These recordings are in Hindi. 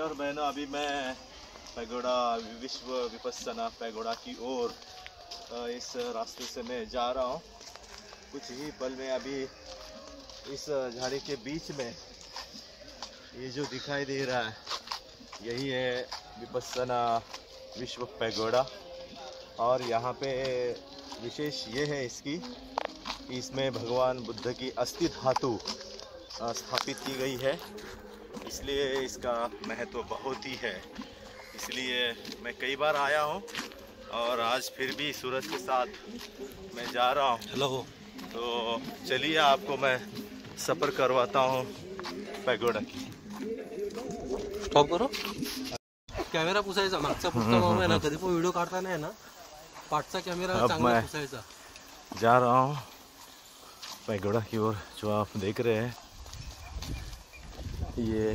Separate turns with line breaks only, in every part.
और बहनों, अभी मैं पैगोडा विश्व विपस्सना पैगोडा की ओर इस रास्ते से मैं जा रहा हूँ। कुछ ही पल में अभी इस झाड़ी के बीच में ये जो दिखाई दे रहा है यही है विपस्सना विश्व पैगोडा। और यहाँ पे विशेष ये है इसमें भगवान बुद्ध की अस्थि धातु स्थापित की गई है, इसलिए इसका महत्व बहुत ही है। इसलिए मैं कई बार आया हूँ और आज फिर भी सूरज के साथ मैं जा रहा हूँ।
हेलो,
तो चलिए आपको मैं सफ़र करवाता हूँ पैगोडा की।
स्टॉप करो। कॅमेरा पुसायचा मागचा पुसता मामा आहे ना, कधी पण व्हिडिओ काढताना आहे ना पाठचा कॅमेरा चांगला पुसायचा।
जा रहा हूँ पैगोडा की ओर। जो आप देख रहे हैं ये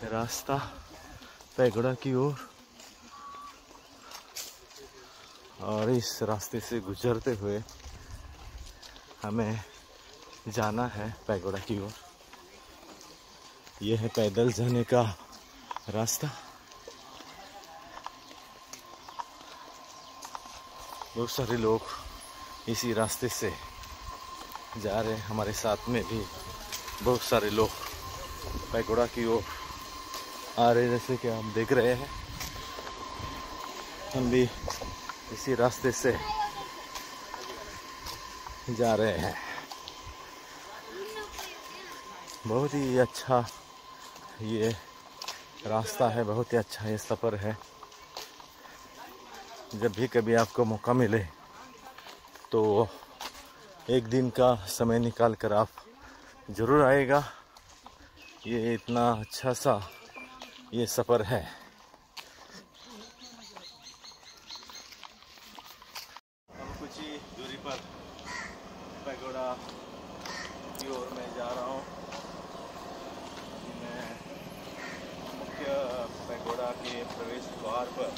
रास्ता पैगोडा की ओर, और इस रास्ते से गुजरते हुए हमें जाना है पैगोडा की ओर। ये है पैदल जाने का रास्ता। बहुत सारे लोग इसी रास्ते से जा रहे हैं। हमारे साथ में भी बहुत सारे लोग पैगोडा की ओर आ रहे हैं, जैसे कि आप देख रहे हैं। हम भी इसी रास्ते से जा रहे हैं। बहुत ही अच्छा ये रास्ता है, बहुत ही अच्छा ये सफ़र है। जब भी कभी आपको मौका मिले तो एक दिन का समय निकाल कर आप ज़रूर आएगा। ये इतना अच्छा सा ये सफ़र है। हम कुछ ही दूरी पर पैगोडा की ओर मैं जा रहा हूँ। मैं मुख्य पैगोडा के प्रवेश द्वार पर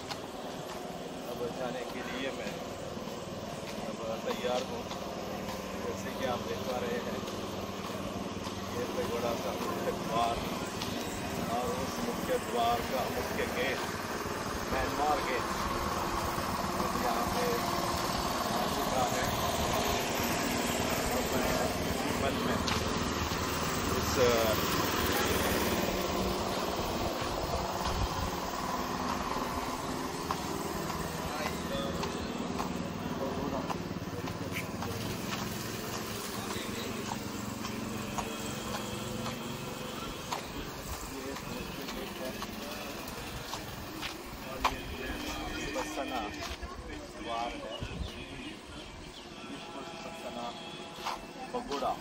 अब जाने के लिए मैं अब तैयार हूँ। जैसे कि आप देख पा रहे हैं ये पैगोडा का मुख्य द्वार, और उस मुख्य द्वार का मुख्य गेट म्यांमार गेट अब यहाँ पे आ चुका है। और मैं मन में इस द्वार है Vipassana pagoda,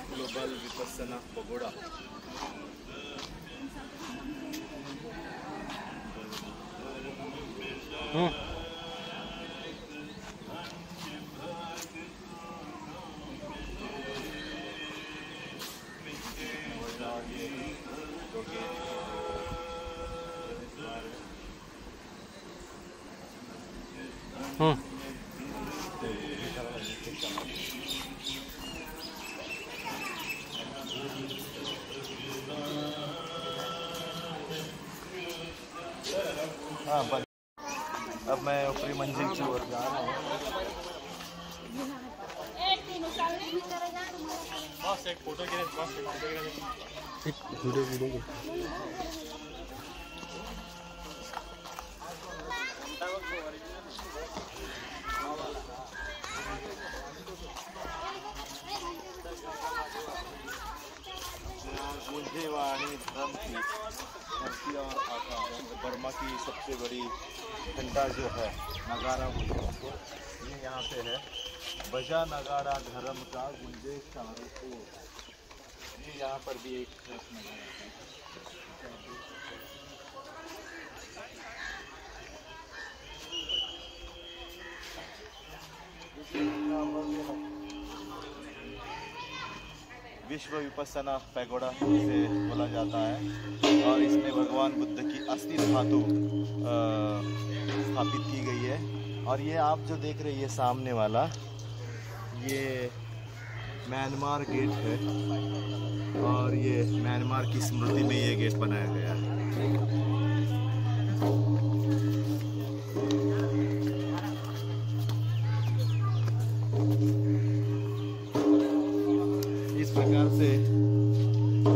global Vipassana pagoda. हाँ, अब मैं ऊपरी मंजिल की ओर जा रहा हूँ। एक फोटो वीडियो गुंजेवाणी धर्म की धरती और आकाश, बर्मा की सबसे बड़ी घंटा जो है नगाड़ा बोलते हैं उसको, ये यहाँ पे है। बजा नगाड़ा धर्म का गुंजे चारों ओर। ये यहाँ पर भी एक नगाड़ा है। विश्व विपस्सना पैगोडा से बोला जाता है, और इसमें भगवान बुद्ध की अस्थि धातु स्थापित की गई है। और ये आप जो देख रहे हैं ये सामने वाला, ये म्यांमार गेट है और ये म्यांमार की स्मृति में ये गेट बनाया गया है। इस प्रकार से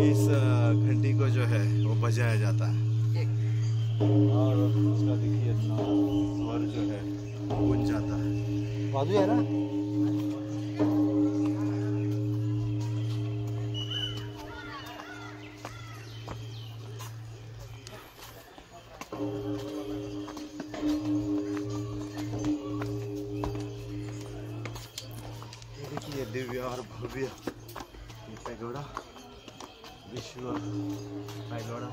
इस घंटी को जो है वो बजाया जाता है और उसका देखिए स्वर जो है गूंज जाता है।
बाजू है ना।
देखिए दिव्य और भव्य ये पैगोडा, विश्व पैगोडा।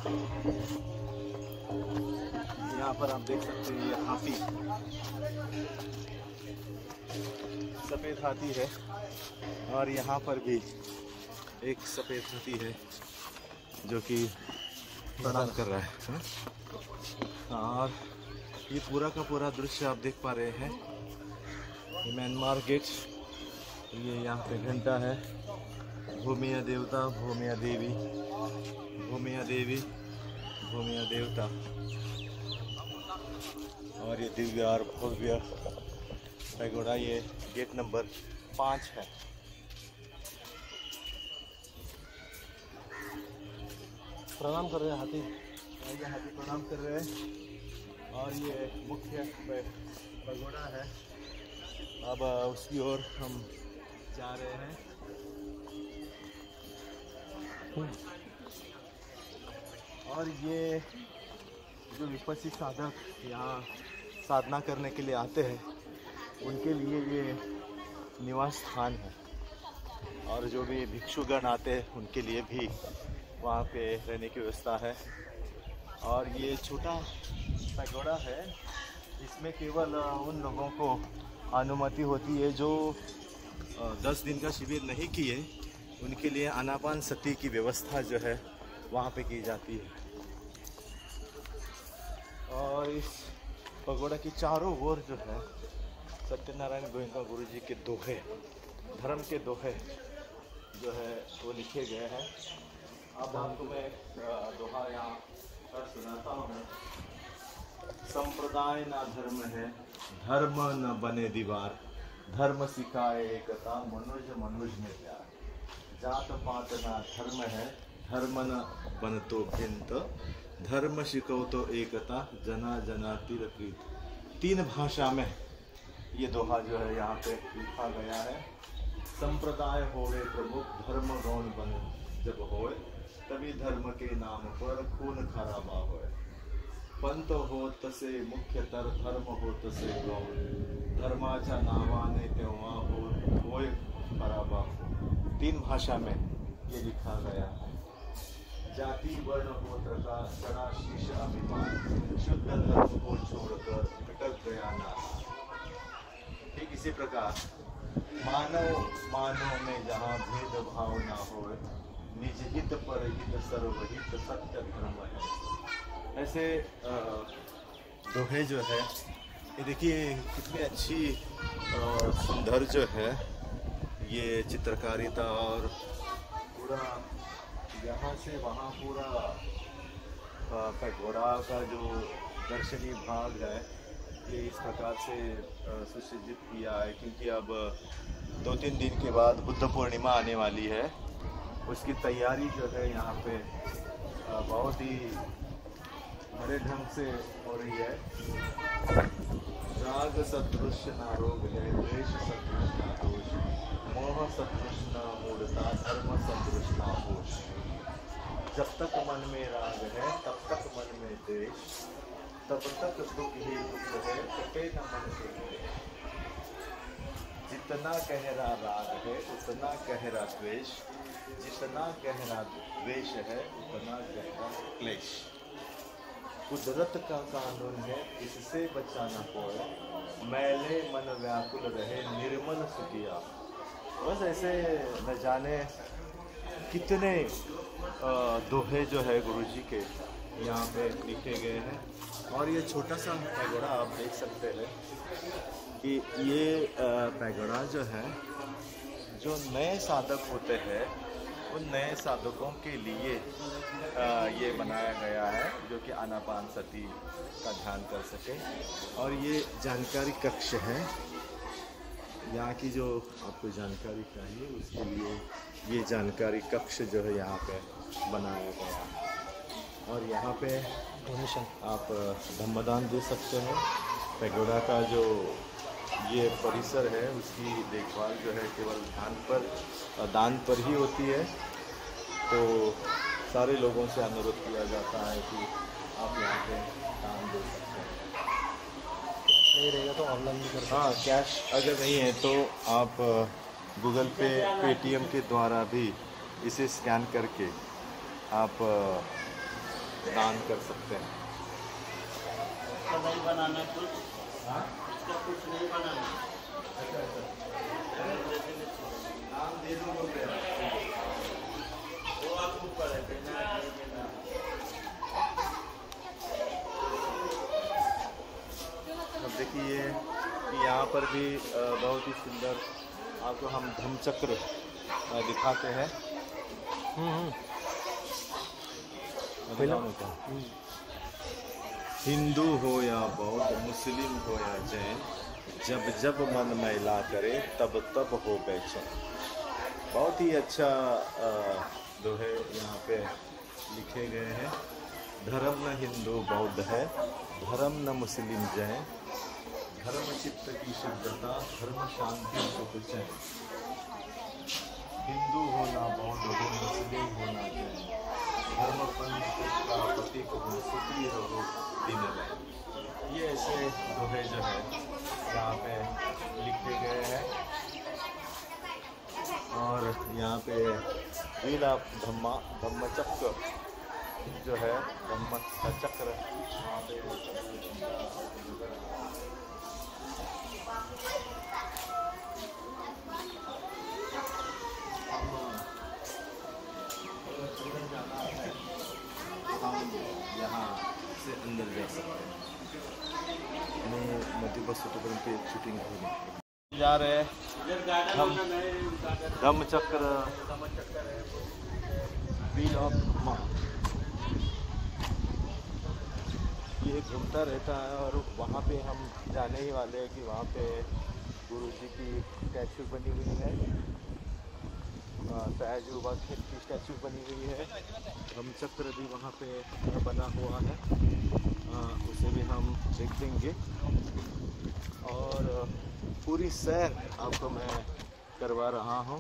यहाँ पर आप देख सकते हैं ये हाथी, सफेद हाथी है और यहाँ पर भी एक सफेद हाथी है जो कि प्रणाम कर रहा है। और ये पूरा का पूरा दृश्य आप देख पा रहे हैं। ये म्यांमार गेट, ये यहाँ पे घंटा है, भूमिया देवता, भूमिया देवी, भूमिया देवी, भूमिया देवता। और ये दिव्य और भव्य पैगोडा, ये गेट नंबर 5 है।
प्रणाम कर रहे हैं हाथी।
ये हाथी प्रणाम कर रहे हैं और ये मुख्य पैगोडा है। अब उसकी ओर हम जा रहे हैं। और ये जो विपस्सी साधक यहाँ साधना करने के लिए आते हैं उनके लिए ये निवास स्थान है और जो भी भिक्षुगण आते हैं उनके लिए भी वहाँ पे रहने की व्यवस्था है। और ये छोटा पैगोडा है, इसमें केवल उन लोगों को अनुमति होती है जो 10 दिन का शिविर नहीं किए, उनके लिए आनापान सती की व्यवस्था जो है वहाँ पे की जाती है। और इस पैगोडा की चारों ओर जो है सत्यनारायण गोयनका गुरुजी के दोहे, धर्म के दोहे जो है वो लिखे गए हैं। अब आपको मैं दोहा यहाँ पर सुनाता हूँ। संप्रदाय ना धर्म है, धर्म न बने दीवार, धर्म सिखाए एकता, मनुष्य मनुष्य में प्यार। जात पात ना धर्म है, धर्म न बन तो भिन्न, धर्म शिको तो एकता, जना जना तिरकीत। 3 भाषा में ये दोहा जो है यहाँ पे लिखा गया है। संप्रदाय होवे प्रमुख, धर्म गौण बन जब होए, तभी धर्म के नाम पर खून खराबा होए। पंत हो तसे मुख्यतर, धर्म हो तसे गौण, धर्माच्या नावाने तेव्हा होय खराबा। 3 भाषा में ये लिखा गया है। जाति वर्ण गोत्र का चढ़ा शीश अभिमान, शुद्ध धर्म को छोड़कर भटक गया नाथ। ठीक इसी प्रकार मानव में जहाँ भेदभाव ना हो, निज हित पर हित सर्वहित सत्य धर्म है। ऐसे दोहे जो है ये देखिए कितनी अच्छी और सुंदर जो है ये चित्रकारिता। और पूरा यहाँ से वहाँ पूरा पैगोडा का जो दर्शनीय भाग है ये इस प्रकार से सुसज्जित किया है, क्योंकि अब 2-3 दिन के बाद बुद्ध पूर्णिमा आने वाली है। उसकी तैयारी जो है यहाँ पे बहुत ही बड़े ढंग से हो रही है। राग सदृश ना रोग है, द्वेष सदृश ना दोष, मोह सदृश ना मूढ़ता, धर्म सदृश ना होश। जब तक मन में राग है तब तक मन में द्वेष, तब तक दुख ही दुख है, कटे न मन से द्वेष। जितना गहरा राग है उतना गहरा द्वेष, जितना गहरा द्वेष है उतना गहरा क्लेश। कुदरत का कानून है इससे बचाना कोई, मैले मन व्याकुल रहे निर्मल सुखिया। बस ऐसे न जाने कितने दोहे जो है गुरुजी के यहाँ पे लिखे गए हैं। और ये छोटा सा पैगोडा आप देख सकते हैं कि ये पैगोडा जो है जो नए साधक होते हैं उन नए साधकों के लिए ये बनाया गया है, जो कि आनापानसती का ध्यान कर सके। और ये जानकारी कक्ष है, यहाँ की जो आपको जानकारी चाहिए उसके लिए ये जानकारी कक्ष जो है यहाँ पे बनाया गया है। और यहाँ पे आप धम्मदान दे सकते हैं। पैगोडा का जो ये परिसर है उसकी देखभाल जो है केवल दान पर ही होती है। तो सारे लोगों से अनुरोध किया जाता है कि आप यहाँ पे दान दे सकते हैं।
कैश नहीं रहेगा तो ऑनलाइन भी कर सकते हैं।
हाँ, कैश अगर नहीं है तो आप गूगल पे, पेटीएम के द्वारा भी इसे स्कैन करके आप दान कर सकते हैं।
नहीं बनाना कुछ, हाँ? इसका कुछ नहीं बनाना।
अच्छा नाम दे दो
वो आप ऊपर है, देना नहीं देना।
अब देखिए कि यहाँ पर भी बहुत ही सुंदर आपको हम धम्मचक्र दिखाते हैं। हिंदू हो या बौद्ध, मुस्लिम हो या जैन, जब जब मन मैला करे तब तब हो बेचैन। बहुत ही अच्छा दोहे यहाँ पे लिखे गए हैं। धर्म न हिंदू बौद्ध है, धर्म न मुस्लिम जैन, धर्म चित्त की शुद्धता, धर्म शांति सुख चैन। हिंदू हो ना बौद्ध हो, मुस्लिम हो ना जैन, धर्म पंथ का प्रतीक हो, सुखी रहो दिन में। ये ऐसे दोहे जो है यहाँ पे लिखे गए हैं। और यहाँ पे व्हील ऑफ धम्मचक्र जो है, धम्म का चक्र यहाँ पे हम यहाँ से अंदर जा सकते हैं। मैं मध्य बस पे शूटिंग होगी जा रहे हैं हम। धम्मचक्र व्हील ऑफ धम्मा ये घूमता रहता है। और वहाँ पे हम जाने ही वाले हैं कि वहाँ पे गुरु जी की स्टैचू बनी हुई है, सयाजुबा की स्टैचू बनी हुई है। धम्मचक्र भी वहाँ पे बना हुआ है, उसे भी हम देखेंगे। और पूरी सैर आपको मैं करवा रहा हूँ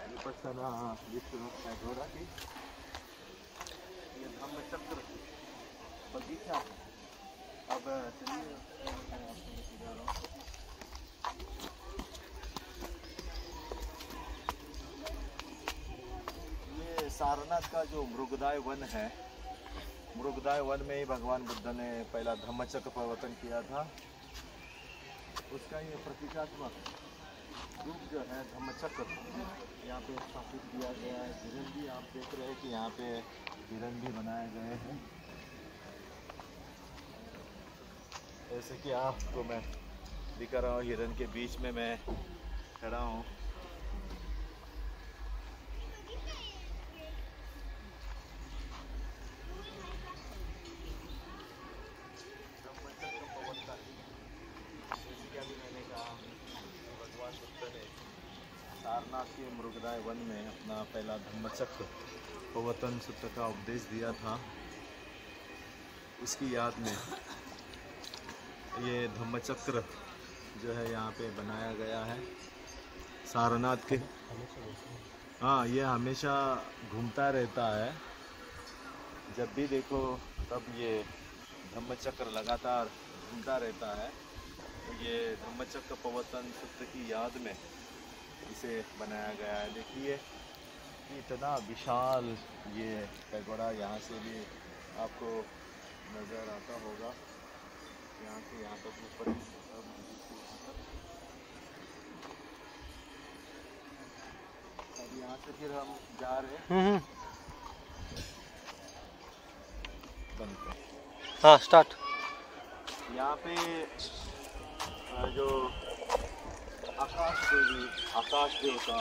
विपस्सना विश्वनाथ पैगोडा की। ये धम्मचक्र बगीचा है। अब चलिए मैं आपको लेके जा रहा हूँ। ये सारनाथ का जो मृगदाय वन है, मृगदाय वन में ही भगवान बुद्ध ने पहला धम्मचक्र प्रवर्तन किया था। उसका ये प्रतीकात्मक रूप जो है धम्मचक्र यहाँ पे स्थापित किया गया है। हिरन भी आप देख रहे हैं कि यहाँ पे हिरन भी बनाए गए हैं। जैसे कि आपको मैं दिखा रहा हूँ, हिरन के बीच में मैं खड़ा हूँ। सारनाथ के मृगदाय वन में अपना पहला धम्मचक्र प्रवर्तन सूत्र का उपदेश दिया था। उसकी याद में ये धम्मचक्र जो है यहाँ पे बनाया गया है सारनाथ के। हाँ, ये हमेशा घूमता रहता है। जब भी देखो तब ये धम्मचक्र लगातार घूमता रहता है। तो ये धम्मचक्र प्रवर्तन सूत्र की याद में इसे बनाया गया है। देखिए इतना विशाल ये पैगोडा यहाँ से भी आपको नज़र आता होगा। यहाँ से यहाँ तक ऊपर अब यहाँ से फिर हम जा रहे हैं।
हाँ, स्टार्ट।
यहाँ पे जो आकाश देवी, आकाश देवता,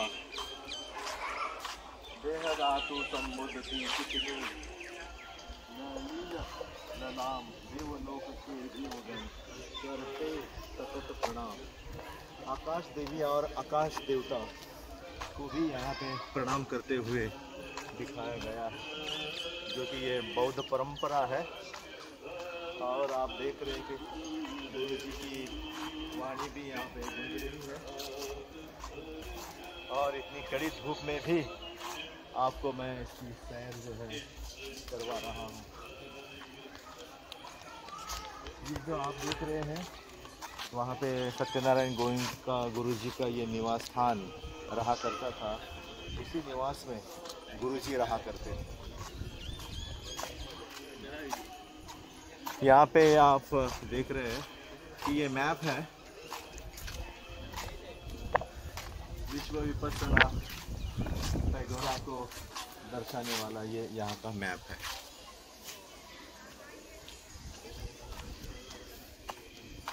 देहधातु संबोधती कितनी न लील न नाम, देवलोक के देवगण करते सतत प्रणाम। आकाश देवी और आकाश देवता को भी यहाँ पे प्रणाम करते हुए दिखाया गया है, जो कि ये बौद्ध परंपरा है। और आप देख रहे हैं कि गुरु जी की वाणी भी यहाँ पे गूंज रही है। और इतनी कड़ी धूप में भी आपको मैं इसकी सैर जो है करवा रहा हूँ। ये जो आप देख रहे हैं वहाँ पे सत्यनारायण गोविंद का गुरु जी का ये निवास स्थान रहा करता था। इसी निवास में गुरु जी रहा करते थे। यहाँ पे आप देख रहे हैं कि ये मैप है विश्व विपस्सना पैगोडा को दर्शाने वाला। ये यहाँ का मैप है।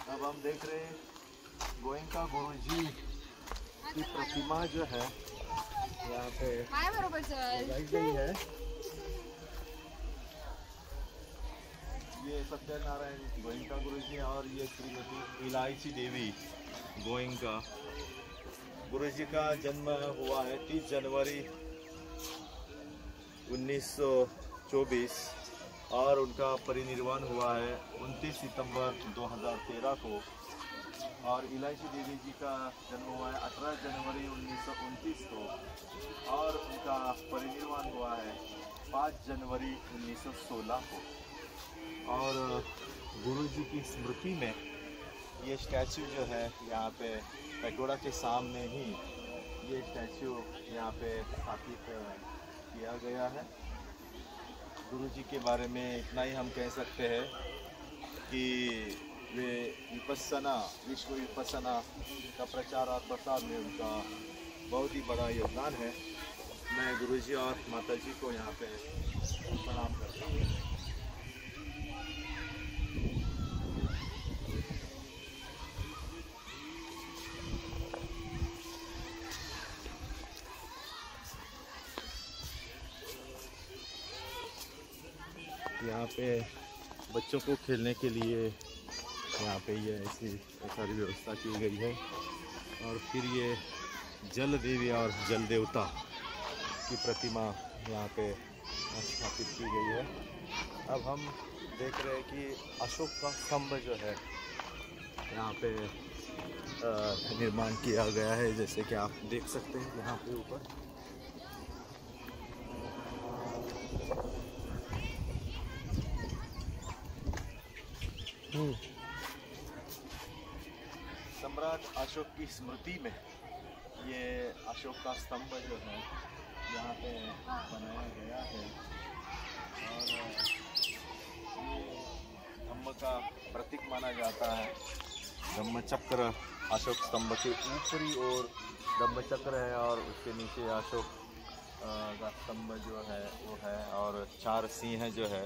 अब हम देख रहे हैं गोयंका गुरु जी की प्रतिमा जो है यहाँ पे लगाई गई है। ये सत्यनारायण गोयंका गुरु जी और ये श्रीमती इलायची देवी गोयंका। गुरु जी का जन्म हुआ है 30 जनवरी 1924 और उनका परिनिर्वाण हुआ है 29 सितंबर 2013 को। और इलायची देवी जी का जन्म हुआ है 18 जनवरी 1929 को और उनका परिनिर्वाण हुआ है 5 जनवरी 1916 को। और गुरु जी की स्मृति में ये स्टैचू जो है यहाँ पे पैगोडा के सामने ही ये स्टैचू यहाँ पे स्थापित किया गया है। गुरु जी के बारे में इतना ही हम कह सकते हैं कि वे विपस्सना, विश्व विपस्सना का प्रचार और प्रसार में उनका बहुत ही बड़ा योगदान है। मैं गुरु जी और माता जी को यहाँ पे प्रणाम करता हूँ। यहाँ पे बच्चों को खेलने के लिए यहाँ पे ये ऐसी सारी व्यवस्था की गई है। और फिर ये जल देवी और जल देवता की प्रतिमा यहाँ पे स्थापित की गई है। अब हम देख रहे हैं कि अशोक का स्तंभ जो है यहाँ पे निर्माण किया गया है, जैसे कि आप देख सकते हैं यहाँ पे ऊपर। सम्राट अशोक की स्मृति में ये अशोक का स्तंभ जो है यहाँ पे बनाया गया है। और ये धम्म का प्रतीक माना जाता है। धम्म चक्र अशोक स्तंभ के ऊपरी ओर धम्म चक्र है और उसके नीचे अशोक का स्तंभ जो है वो है। और 4 सिंह जो है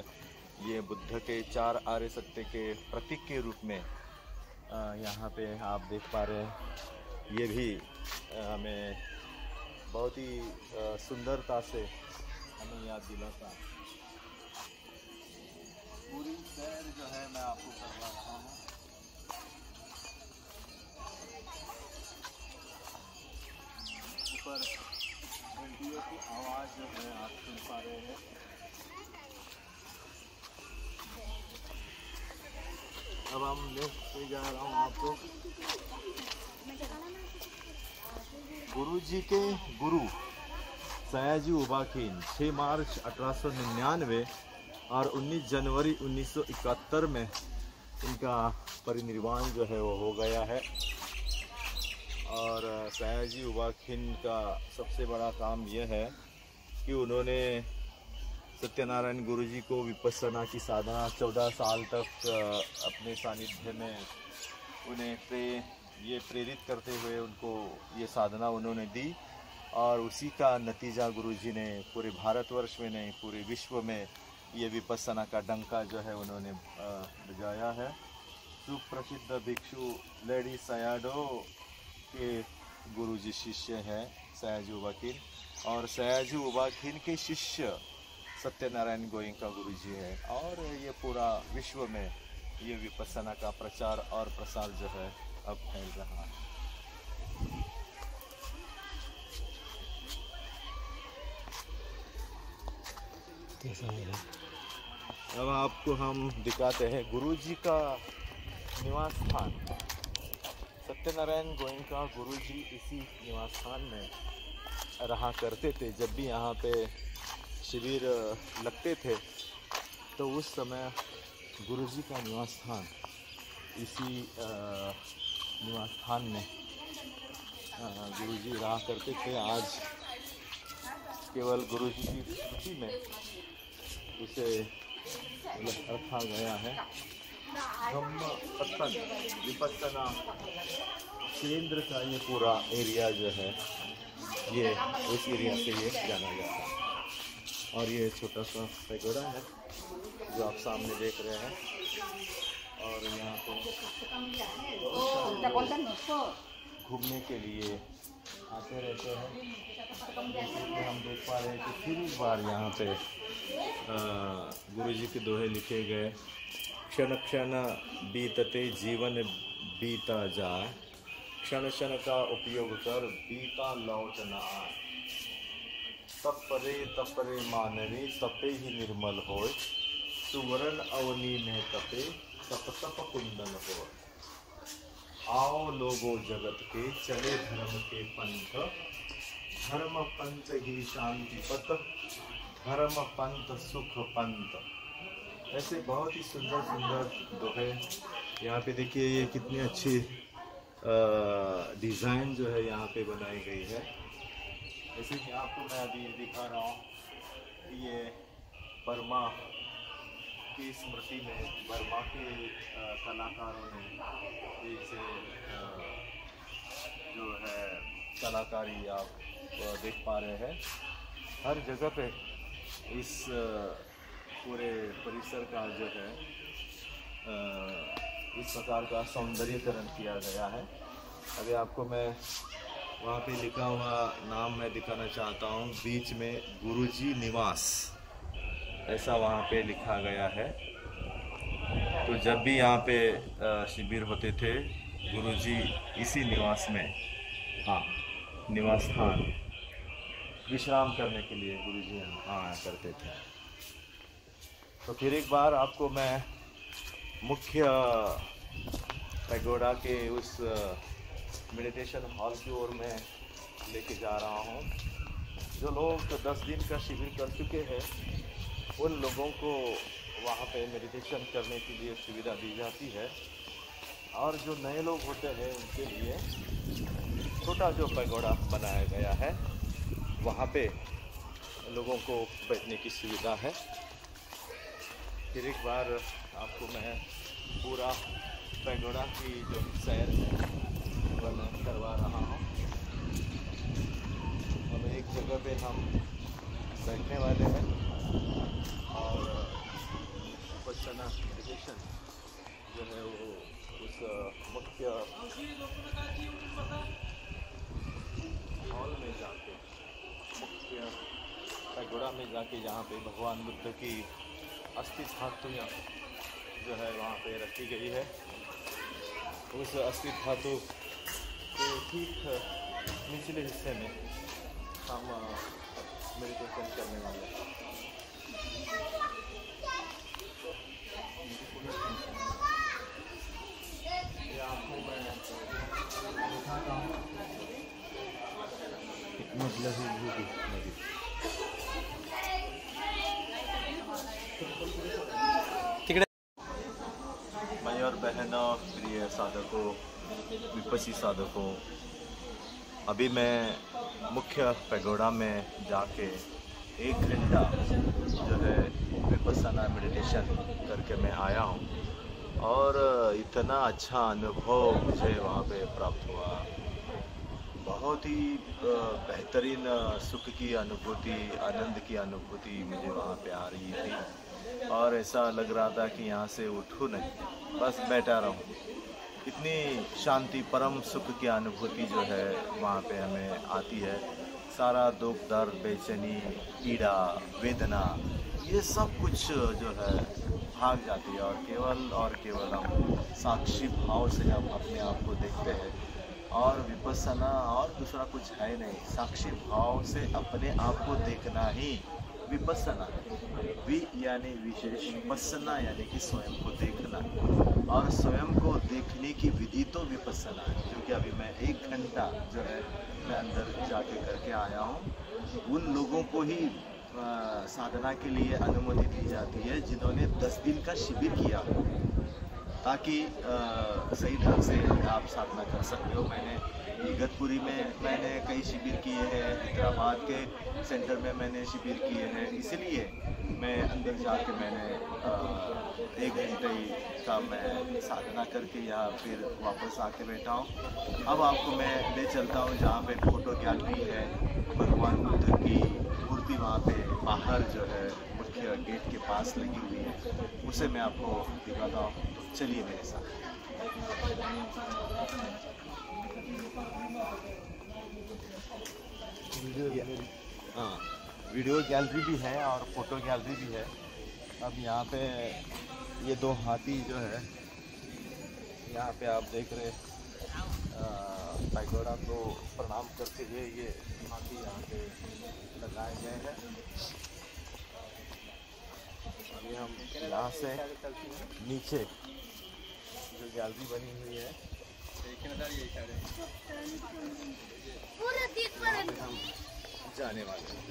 ये बुद्ध के 4 आर्य सत्य के प्रतीक के रूप में यहाँ पे आप देख पा रहे हैं। ये भी हमें बहुत ही सुंदरता से हमें याद दिलाता है। पूरी सैर जो है मैं आपको करवा रहा हूँ। ऊपर घंटियों की आवाज़ जो है आप सुन पा रहे हैं। अब हम ले जा रहा हूँ आपको गुरु जी के गुरु सयाजी उबाखिन 6 मार्च 1899 और 19 जनवरी 1971 में इनका परिनिर्वाण जो है वो हो गया है। और सयाजी उबाखिन का सबसे बड़ा काम यह है कि उन्होंने सत्यनारायण गुरु जी को विपस्सना की साधना 14 साल तक अपने सानिध्य में उन्हें ये प्रेरित करते हुए उनको ये साधना उन्होंने दी। और उसी का नतीजा गुरु जी ने पूरे भारतवर्ष में नहीं पूरे विश्व में ये विपस्सना का डंका जो है उन्होंने बजाया है। सुप्रसिद्ध भिक्षु लेडी सयाडो के गुरुजी शिष्य हैं सयाजी उबा खीन, और सयाजी उबा खीन के शिष्य सत्यनारायण गोयनका गुरुजी है। और ये पूरा विश्व में ये विपस्सना का प्रचार और प्रसार जो है अब फैल रहा है। अब आपको हम दिखाते हैं गुरुजी का निवास स्थान। सत्यनारायण गोयनका गुरुजी इसी निवास स्थान में रहा करते थे। जब भी यहाँ पे शिविर लगते थे तो उस समय गुरुजी का निवास स्थान इसी निवास स्थान में गुरुजी रहा करते थे। आज केवल गुरुजी की स्मृति में उसे रखा गया है। धम्म विपस्सना केंद्र का ये पूरा एरिया जो है ये उस एरिया से ये जाना जाता है। और ये छोटा सा पैगोडा है जो आप सामने देख रहे हैं। और यहाँ पे घूमने के लिए आते रहते हैं। हम देख पा रहे हैं कि फिर एक बार यहाँ पे गुरुजी के दोहे लिखे गए। क्षण क्षण बीतते जीवन बीता जाए, क्षण क्षण का उपयोग कर बीता लौट न आए। तपरे मानवे तपे ही निर्मल होय, सुवर्ण अवनी में तपे तप तप कुंदन होय। आओ लोगो जगत के चले धर्म के पंथ, धर्म पंथ ही शांति पथ, धर्म पंथ सुख पंथ। ऐसे बहुत ही सुंदर सुंदर दोहे यहाँ पे देखिए। ये कितनी अच्छी डिज़ाइन जो है यहाँ पे बनाई गई है। जैसे कि आपको मैं अभी दिखा रहा हूँ, ये बर्मा की स्मृति में बर्मा के कलाकारों ने इसे जो है कलाकारी आप देख पा रहे हैं। हर जगह पे इस पूरे परिसर का जो है इस प्रकार का सौंदर्यीकरण किया गया है। अभी आपको मैं वहाँ पे लिखा हुआ नाम मैं दिखाना चाहता हूँ। बीच में गुरुजी निवास ऐसा वहाँ पे लिखा गया है। तो जब भी यहाँ पे शिविर होते थे गुरुजी इसी निवास में, हाँ निवास स्थान विश्राम करने के लिए गुरुजी आया करते थे। तो फिर एक बार आपको मैं मुख्य पैगोडा के उस मेडिटेशन हॉल की ओर में लेके जा रहा हूँ। जो लोग 10 दिन का शिविर कर चुके हैं उन लोगों को वहाँ पे मेडिटेशन करने के लिए सुविधा दी जाती है। और जो नए लोग होते हैं उनके लिए छोटा जो पैगोडा बनाया गया है वहाँ पे लोगों को बैठने की सुविधा है। फिर एक बार आपको मैं पूरा पैगोडा की जो सैर है वर्णन करवा रहा हूँ। अब एक जगह पे हम बैठने वाले हैं और विपस्सना मेडिटेशन जो है वो उस मुख्य हॉल में जाके, मुख्य पैगोडा में जाके जहाँ पे भगवान बुद्ध की अस्थि धातुयाँ जो है वहाँ पे रखी गई है, उस अस्थि धातु के ठीक निचले हिस्से में हम मेडिटेशन करने वाले हैं। ये आपको मैं दिखाता हूँ मतलब नदी। भाई और बहनों, प्रिय साधकों, विपस्सी साधकों, अभी मैं मुख्य पैगोडा में जाके 1 घंटा जो है विपस्सना मेडिटेशन करके मैं आया हूँ और इतना अच्छा अनुभव मुझे वहाँ पे प्राप्त हुआ। बहुत ही बेहतरीन सुख की अनुभूति, आनंद की अनुभूति मुझे वहाँ पे आ रही थी और ऐसा लग रहा था कि यहाँ से उठूँ नहीं, बस बैठा रहूँ। इतनी शांति, परम सुख की अनुभूति जो है वहाँ पे हमें आती है। सारा दुख, दर्द, बेचैनी, पीड़ा, वेदना, ये सब कुछ जो है भाग जाती है और केवल हम साक्षी भाव से जब अपने आप को देखते हैं, और विपस्सना और दूसरा कुछ है नहीं, साक्षी भाव से अपने आप को देखना ही विपस्सना है। वि यानी विशेष, पस्सना यानी कि स्वयं को देखना, और स्वयं को देखने की विधि तो विपस्सना है, क्योंकि अभी मैं 1 घंटा जो है मैं अंदर जाके करके आया हूँ। उन लोगों को ही साधना के लिए अनुमति दी जाती है जिन्होंने 10 दिन का शिविर किया, ताकि सही ढंग से आप साधना कर सकते हो। मैंने इगतपुरी में मैंने कई शिविर किए हैं, हैदराबाद के सेंटर में मैंने शिविर किए हैं, इसलिए मैं अंदर जाके मैंने 1 घंटे का मैं साधना करके यहाँ फिर वापस आके बैठा हूँ। अब आपको मैं ले चलता हूँ जहाँ पे फोटो गैलरी है, भगवान बुद्ध की मूर्ति वहाँ पे बाहर जो है मुख्य गेट के पास लगी हुई है, उसे मैं आपको दिखाता हूँ। तो चलिए मेरे साथ। हाँ, वीडियो गैलरी भी है और फोटो गैलरी भी है। अब यहाँ पे ये 2 हाथी जो है यहाँ पे आप देख रहे पैगोडा को प्रणाम करते हुए ये हाथी यहाँ पे लगाए गए हैं। अभी हम यहाँ से नीचे जो गैलरी बनी हुई है हम जाने वाले हैं।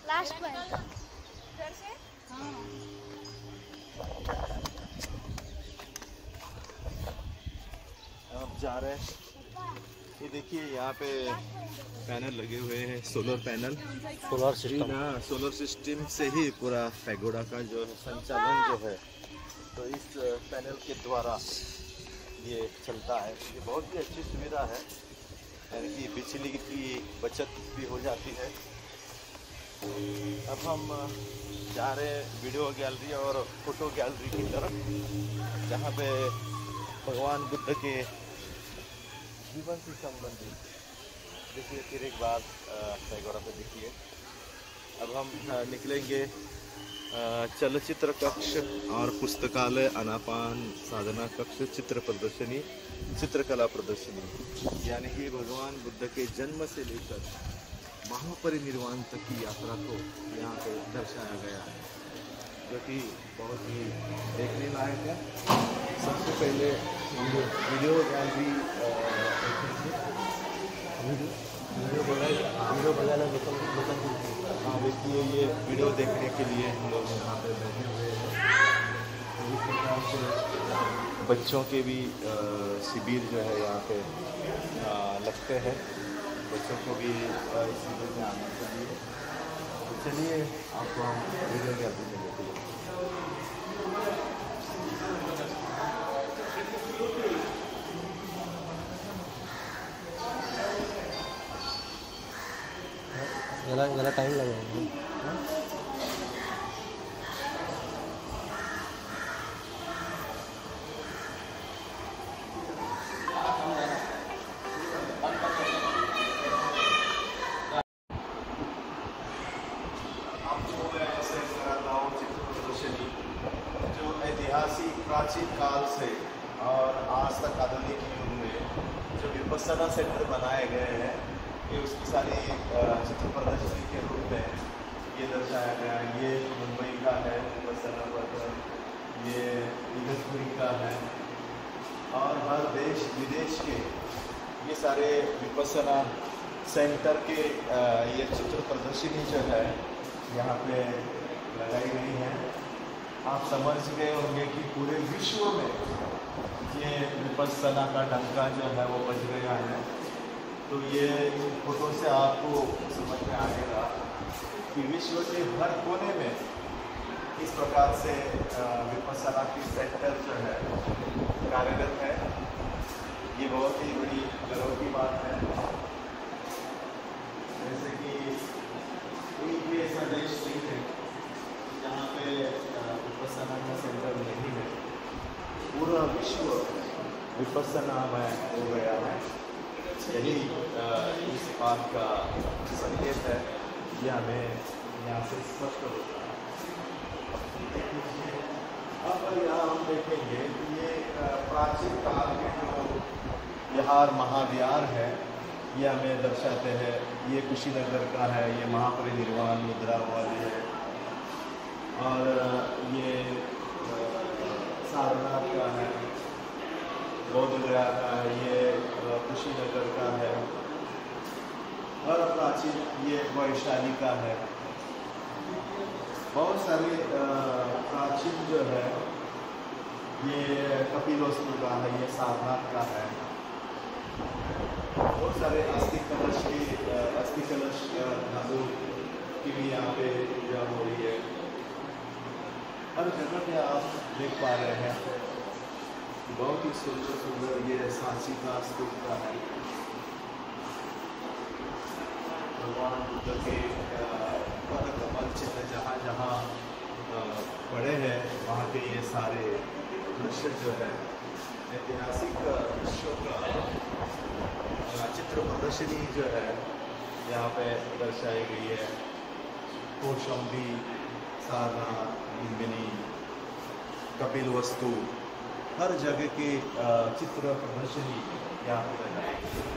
लास्ट पॉइंट इधर से। हाँ,
अब जा रहे हैं। ये देखिए यहाँ पे पैनल लगे हुए हैं, सोलर पैनल, सोलर सिस्टम से ही पूरा पैगोडा का जो है संचालन जो है, तो इस पैनल के द्वारा ये चलता है। ये बहुत ही अच्छी सुविधा है, यानी कि बिजली की बचत भी हो जाती है। अब हम जा रहे हैं वीडियो गैलरी और फोटो गैलरी की तरफ, जहाँ पे भगवान बुद्ध के जीवन से संबंधित देखिए। फिर एक बार पैगोडा पे देखिए। अब हम निकलेंगे चलचित्र कक्ष और पुस्तकालय, आनापान साधना कक्ष, चित्र प्रदर्शनी, चित्रकला प्रदर्शनी, यानी कि भगवान बुद्ध के जन्म से लेकर महापरिनिर्वाण तक की यात्रा को यहाँ पे दर्शाया गया है, जो कि बहुत ही देखने लायक है। सबसे पहले वीडियो गैलरी हाँ देखिए, ये वीडियो देखने के लिए हम लोग यहाँ पे बैठे हुए हैं। इस प्रकार से बच्चों के भी शिविर जो है यहाँ पे लगते हैं, बच्चों को भी इस शिविर में आना चाहिए। तो चलिए आपको हम वीडियो गैलरी में लेते हैं।
जरा टाइम लगेगा।
ऐतिहासिक प्राचीन काल से और आज तक आधुनिक युग में जो विपस्सना सेंटर बनाए गए हैं, ये उसकी सारी चित्र प्रदर्शनी के रूप में ये दर्शाया गया है। ये मुंबई का है विपस्सना पर, ये इगतपुरी का है, और हर देश विदेश के ये सारे विपस्सना सेंटर के ये चित्र प्रदर्शनी जो है यहाँ पे लगाई गई है। आप समझ गए होंगे कि पूरे विश्व में ये विपस्सना का डंका जो है वो बज गया है। तो ये फोटो से आपको समझ में आएगा कि विश्व के हर कोने में इस प्रकार से विपस्सना की सेंटर जो है कार्यरत है। ये बहुत ही बड़ी गर्व की बात है। जैसे कि कोई भी ऐसा देश नहीं है जहाँ पे विपस्सना का सेंटर नहीं है। पूरा विश्व विपस्सनामय हो गया है। यही इस बात का संकेत है। यह हमें यहाँ से स्पष्ट होता है। अब यहाँ हम देखेंगे कि ये प्राचीन काल के जो विहार महाविहार है, ये हमें दर्शाते हैं। ये कुशीनगर का है, ये महापरिनिर्वाण मुद्रा वाली है, और ये सारनाथ का है, बौद्ध गया का है, ये कुशीनगर का है, और प्राचीन ये वैशाली का है। बहुत सारे प्राचीन जो है ये कपिलवस्तु का है, ये सारनाथ का है। बहुत सारे अस्थि कलश धातु की भी यहाँ पे पूजा हो रही है। हर जगह पे आप देख पा रहे हैं बहुत ही सुंदर सुंदर ये सांची का स्तूप का है। भगवान बुद्ध के पद कमल चिन्ह जहाँ जहाँ पड़े हैं वहाँ के ये सारे दृश्य जो है ऐतिहासिक दृश्यों का चित्र प्रदर्शनी जो है यहाँ पे दर्शाई गई है। कौशाम्बी, सारनाथ, लुम्बिनी, कपिलवस्तु, हर जगह की चित्र प्रदर्शनी यहाँ पे लगाई गई है।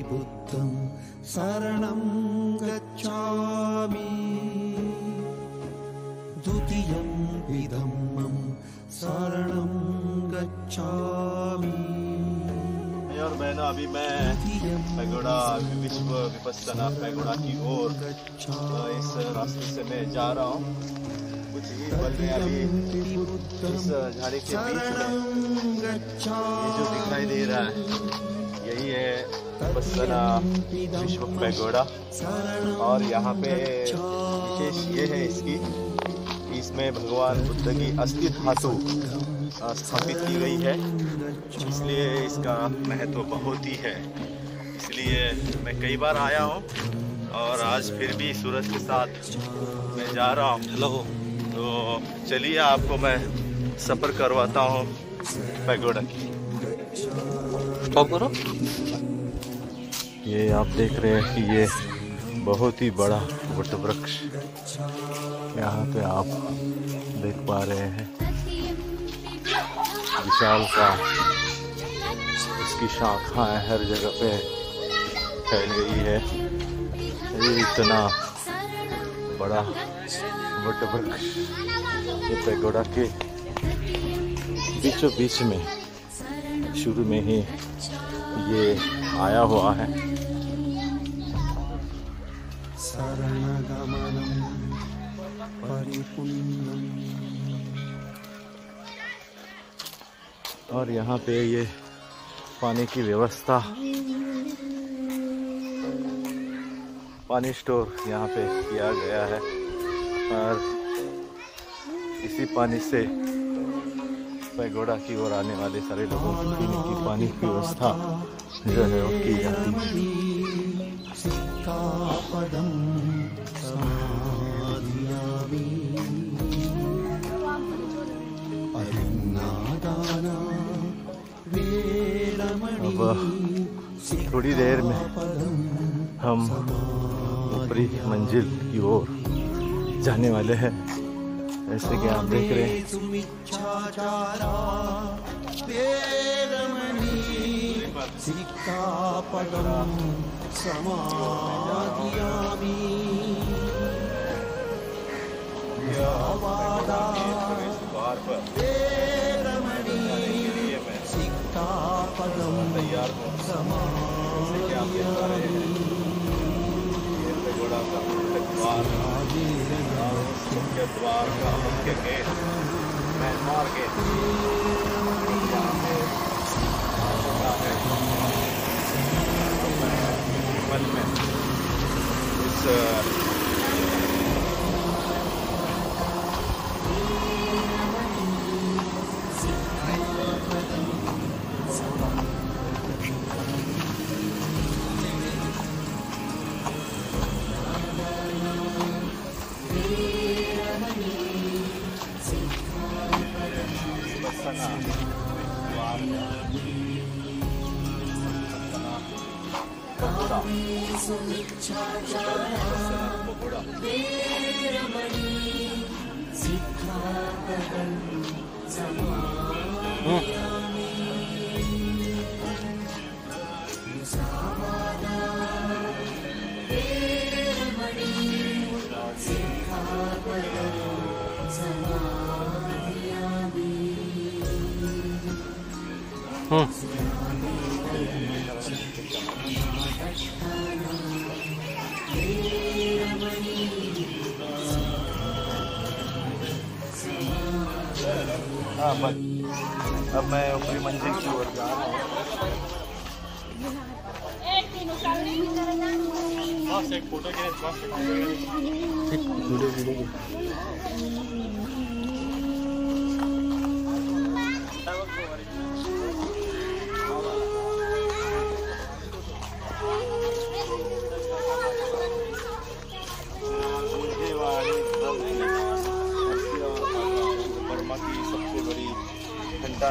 बुद्धं शरणं गच्छामि, द्वितीयं धम्मं शरणं गच्छामि।
और और बहनों, अभी मैं पैगोडा विश्व विपस्सना पैगोडा की ओर इस रास्ते से मैं जा रहा हूँ। कुछ ही पल में अभी इस झाड़ी के बीच में ये जो दिखाई दे रहा है यही है विपस्सना विश्व पैगोडा। और यहाँ पे विशेष ये है इसमें भगवान बुद्ध की अस्थि धातु स्थापित की गई है, इसलिए इसका महत्व बहुत ही है। इसलिए मैं कई बार आया हूँ और आज फिर भी सूरज के साथ मैं जा रहा हूँ।
हेलो,
तो चलिए आपको मैं सफ़र करवाता हूँ पैगोडा की।
स्टॉप करो।
ये आप देख रहे हैं कि ये बहुत ही बड़ा वट वृक्ष यहाँ पे आप देख पा रहे हैं। विशाल का इसकी शाखाएं हर जगह पे फैल गई है। ये इतना बड़ा वट वृक्ष ये पैगोडा के बीचों बीच में शुरू में ही ये आया हुआ है। और यहाँ पे ये पानी की व्यवस्था, पानी स्टोर यहाँ पे किया गया है और इसी पानी से पैगोडा की ओर आने वाले सारे लोगों की पीने की पानी की व्यवस्था जो है वो की जाती है। अब थोड़ी देर में हम ऊपरी मंजिल की ओर जाने वाले हैं। ऐसे कि आप देख रहे हैं तैयार पैगोडा का मुख्य द्वार का मुख्य गेट म्यांमार गेट पल में इस अब मैं ऊपरी मंजिल की ओर जा रहा हूँ। एक फोटो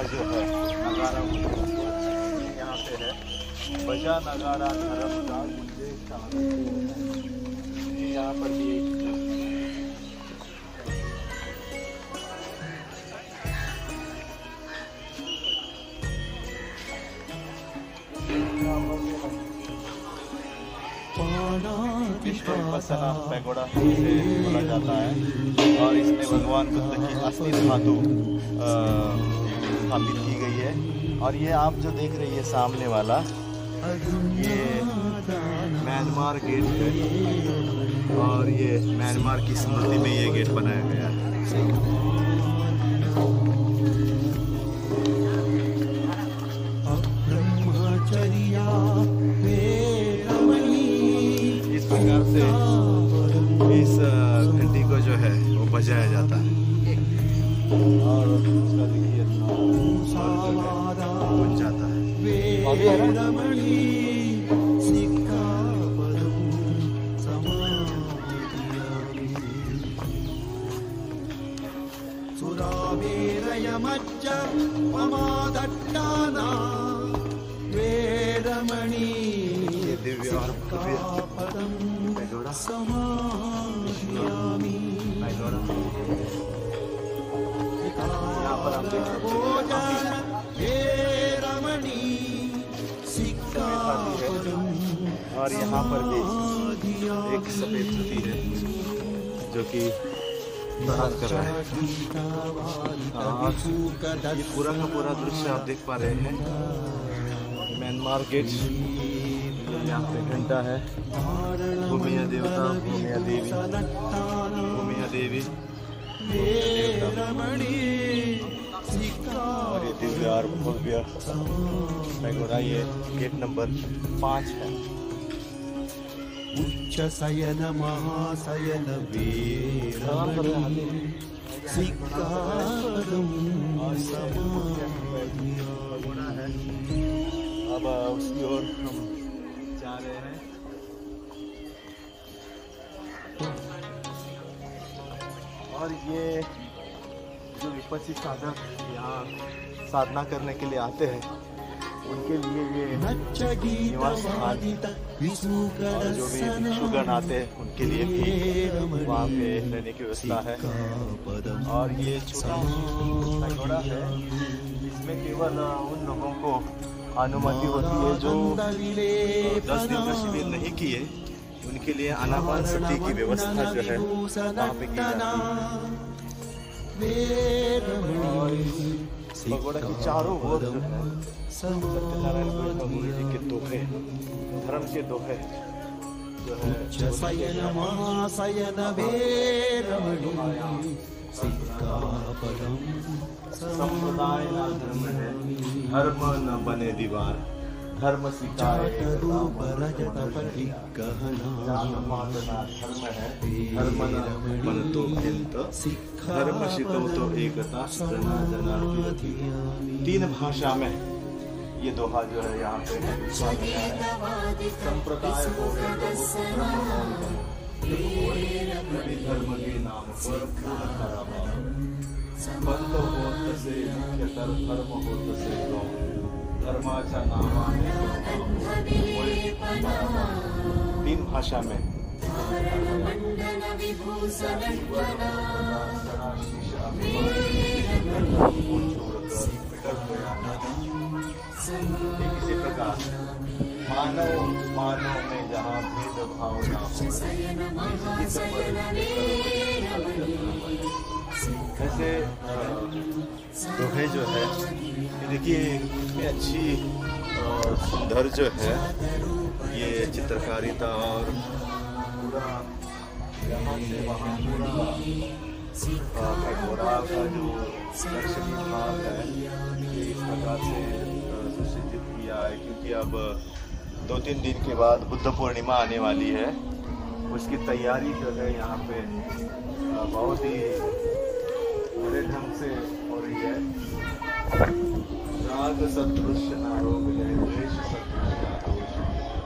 जो है नगाड़ा यहाँ पे है। बजा नगाड़ा धर्मदास यहाँ पर भी विश्व विपस्सना पैगोडा से बोला जाता है और इसमें भगवान बुद्ध की अस्थि धातु स्थापित की गई है। और ये आप जो देख रही है सामने वाला, ये म्यांमार गेट है और ये म्यांमार की स्मृति में ये गेट बनाया गया है। इस प्रकार से इस घंटी को जो है वो बजाया जाता है और उसका देखिए बन जाता है। ये दिव्य और भव्य पैगोडा यहाँ पर हम देख सकते हैं और यहाँ पर भी एक सफेद हाथी है जो कि प्रहार कर रहा है। ये पूरा का पूरा दृश्य आप देख पा रहे हैं। म्यांमार गेट, यहाँ पे घंटा है, भूमिया देवता, भूमिया देवी, भूमिया देवी, और ये दिव्य और भव्य पैगोडा, ये गेट नंबर 5 है।
उच्च शयन महाशयन वीरमणि सिक्कापदं
पैगोडा है। अब उसकी ओर हम जा रहे हैं। और ये जो विपक्षी साधक यहाँ साधना करने के लिए आते हैं, उनके लिए ये निवास स्थान, और जो भी भिक्षुगण आते हैं उनके लिए भी वहाँ पे रहने की व्यवस्था है। और ये छोटा पैगोडा है, इसमें केवल उन लोगों को अनुमति होती है जो 10 दिन का शिविर नहीं किए, उनके लिए अनापानसति की व्यवस्था जो है वहाँ पे की जाती है। पैगोडा की चारों ओर जो है सत्यनारायण गुरु जी के दोहे, धर्म के दोहे जो है संप्रदाय ना धर्म है, धर्म न बने दीवार, धर्म सिखाए धर्म है, धर्म न बन तो भिन्न, धर्म शिको तो एकता, जना जना। 3 भाषा में ये दोहा जो है यहाँ पे संप्रदाय हो धर्म के नाम पर बंद हो तसे धर्म हो तसे धर्माचा नामाने 3 भाषा में इसी प्रकार मानव में जहाँ भेदभाव ना हो, ऐसे दोहे जो है ये देखिए कितनी अच्छी और सुंदर जो है ये चित्रकारिता, और पूरा यहाँ से वहाँ पूरा पैगोडा का जो दर्शनीय भाग है ये इस प्रकार से सुसज्जित किया है, क्योंकि अब 2-3 दिन के बाद बुद्ध पूर्णिमा आने वाली है। उसकी तैयारी जो है यहाँ पे बहुत ही बड़े ढंग से हो रही है। राग सदृश ना रोग है, द्वेष सदृश ना दोष,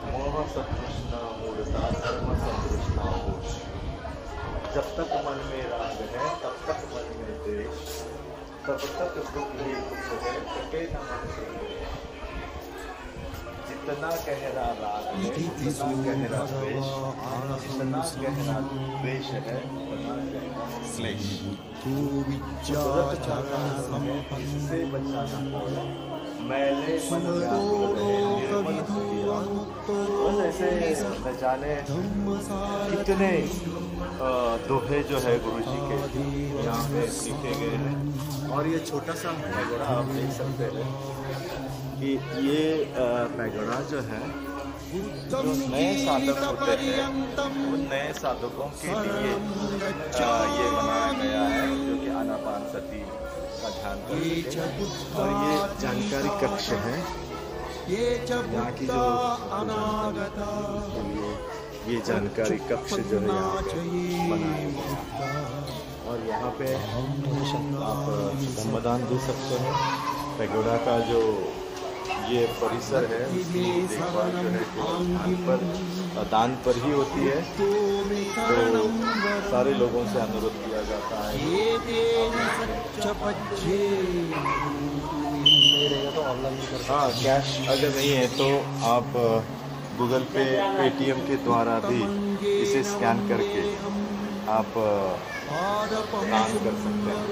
मोह सदृश ना मूढ़ता, धर्म सदृश ना होश। जब तक मन में राग है तब तक मन में द्वेष, तब तक दुख ही दुख है, कटे न मन से। जितना गहरा राग है जितना गहरा द्वेष, जितना गहरा द्वेष है उतना गहरा क्लेश। इससे बचाना होगा, मैले मन बस ऐसे न जाने कितने दोहे जो है गुरु जी के यहाँ पे लिखे गए हैं। और ये छोटा सा पैगोडा आप देख सकते हैं कि ये पैगोडा जो है, जो नए साधक होते हैं उन नए साधकों के लिए ये बनाया गया है, जो कि आनापानसति का ध्यान कर सके। और ये जानकारी कक्ष है, यहाँ की जो ये जानकारी कक्ष जो है यहाँ पे बनाया गया है। और यहाँ पे आप धम्मदान दे सकते हैं। पैगोडा का जो ये परिसर है उसकी देखभाल जो है केवल दान पर ही होती है, तो सारे लोगों से अनुरोध किया जाता है। हाँ, कैश अगर नहीं है तो आप गूगल पे, पेटीएम के द्वारा भी इसे स्कैन करके आप दान कर सकते हैं।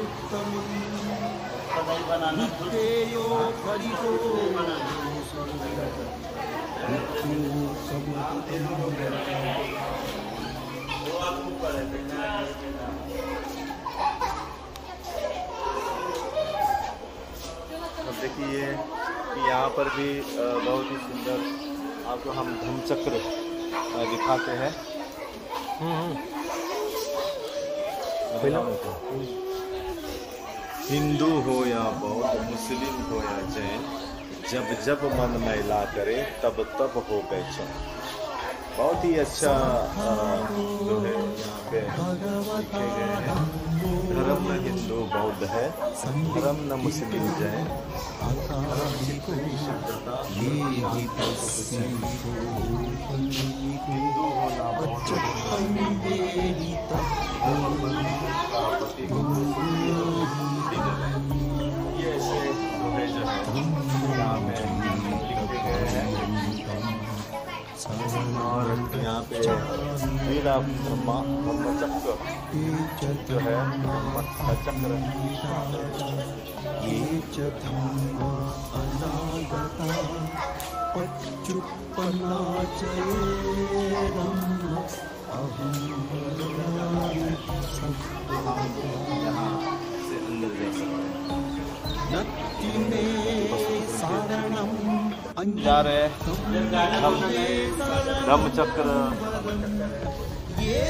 अब देखिए कि यहाँ पर भी बहुत ही सुंदर आपको हम धम्मचक्र दिखाते हैं। हिंदू हो या बौद्ध, मुस्लिम हो या जैन, जब जब मन मैला करे तब तब हो बेचैन। बहुत ही अच्छा जो है यहाँ पे लिखे गए हैं। धर्म न हिंदू बौद्ध है, धर्म न मुस्लिम जैन, हिंदू हो ना बौद्ध, ये ऐसे दोहे जो है यहाँ पे लिखे गए हैं। और यहाँ पे वीरा ब्रह्मचक्र जो है, चक्र जा रहे धम्मचक्र ये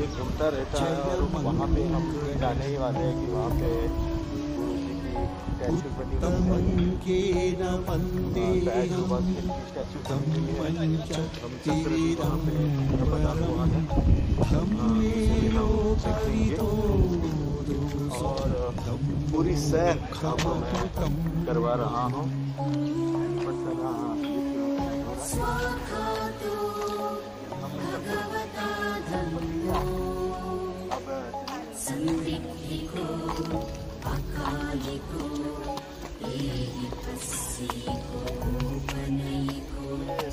घूमता रहता है। और वहाँ पे हम जाने ही वाले हैं कि वहाँ पे गुरु जी की स्टैचू बनी और पूरी सैर करवा रहा हूँ।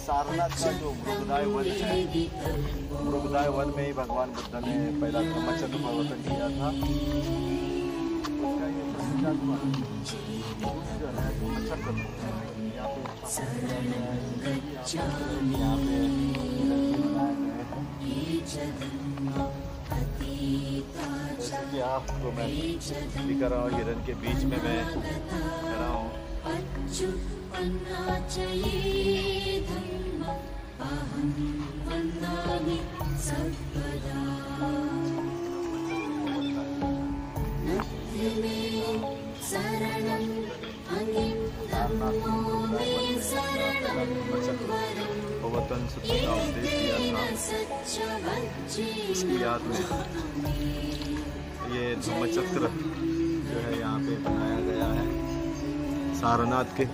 सारनाथ का जो मृगदाय वन है, मृगदाय वन में ही भगवान बुद्ध ने पहला धम्मचक्र प्रवर्तन किया था। उसका ये प्रतीकात्मक जो है धम्मचक्र यहाँ पे आपको मैं दिखा रहा हूँ, हिरन के बीच में मैं खड़ा हूँ। प्रवर्तन सूत्र का उपदेश दिया था, इसकी याद में ये धम्मचक्र जो है यहाँ पे बनाया गया है सारनाथ के।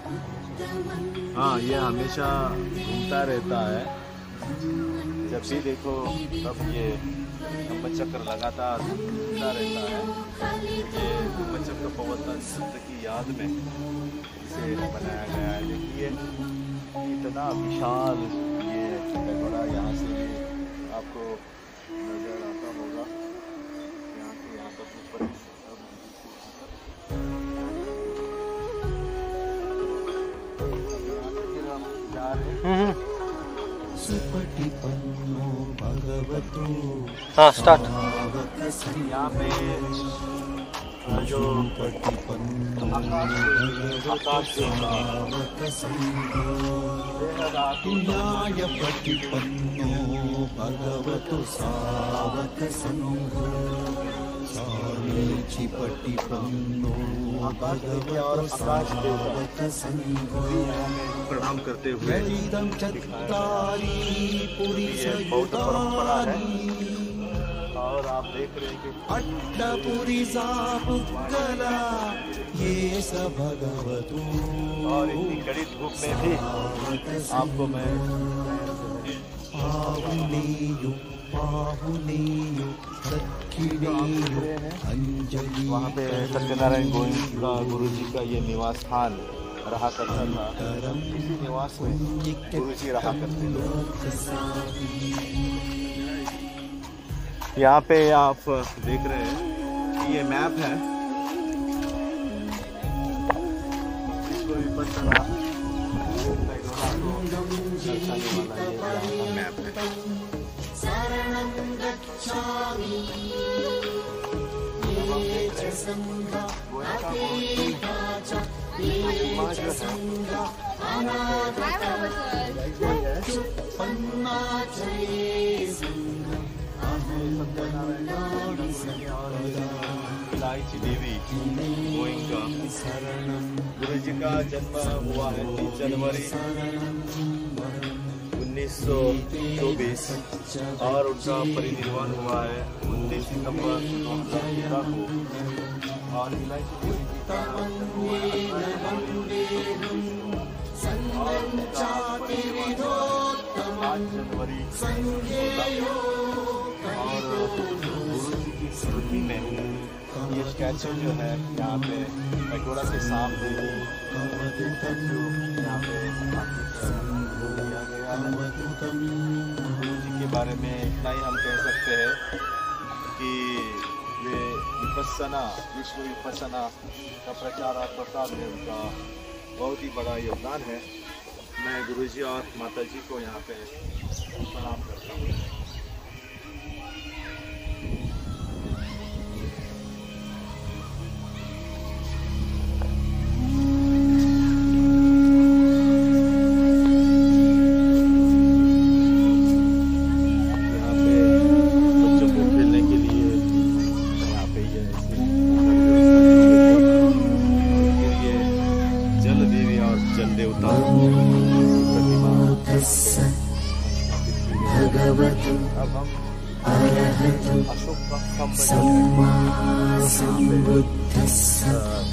हाँ, ये हमेशा घूमता रहता है, जब भी देखो तब ये धम्मचक्र लगातार घूमता रहता है। ये धम्मचक्र प्रवर्तन सूत्र की याद में इसे बनाया गया है। देखिए इतना विशाल ये पैगोडा, यहाँ से आपको नजर आता होगा, यहाँ से यहाँ तक ऊपर जा रहे हैं।
हाँ, स्टार्ट।
यहाँ पे
न्यायपटिपन्नो भगवतो सावक संघो सामीचिपटिपन्नो भगवतो सावक संघो
प्रणाम करते हुए
वेदं चत्तारि पुरीसयुतानि
और आप देख रहे हैं कि
अट्टपुरी सापुक्कला ये स भगवतो
और इतनी कड़ी धूप में भी आपको मैं
पाहुनेयो पाहुनेयो दक्षिणेयो अंजलि
वहाँ पे सत्यनारायण गोविंद गुरु जी का ये निवास स्थान रहा करता था। इसी निवास में गुरु जी रहा करते थे। यहाँ पे आप देख रहे हैं कि ये मैप है, इसको विपस्सना दर्शाने वाला ये मैप है। इलायची देवी गोइंका गुरु जी का जन्म हुआ है 3 जनवरी 1924 और उनका परिनिर्वाण हुआ है 29 सितंबर 2013 को। और इलायची देवी जी का जन्म हुआ है 8 जनवरी और गुरु जी की स्मृति में ये स्टैचू जो है यहाँ पे पैगोडा के सामने यहाँ पे किया गया है। गुरु जी के बारे में इतना ही हम कह सकते हैं कि वे विपस्सना विश्व विपस्सना का प्रचार और प्रसार में उनका बहुत ही बड़ा योगदान है। मैं गुरु जी और माता जी को यहाँ पे प्रणाम करता हूँ।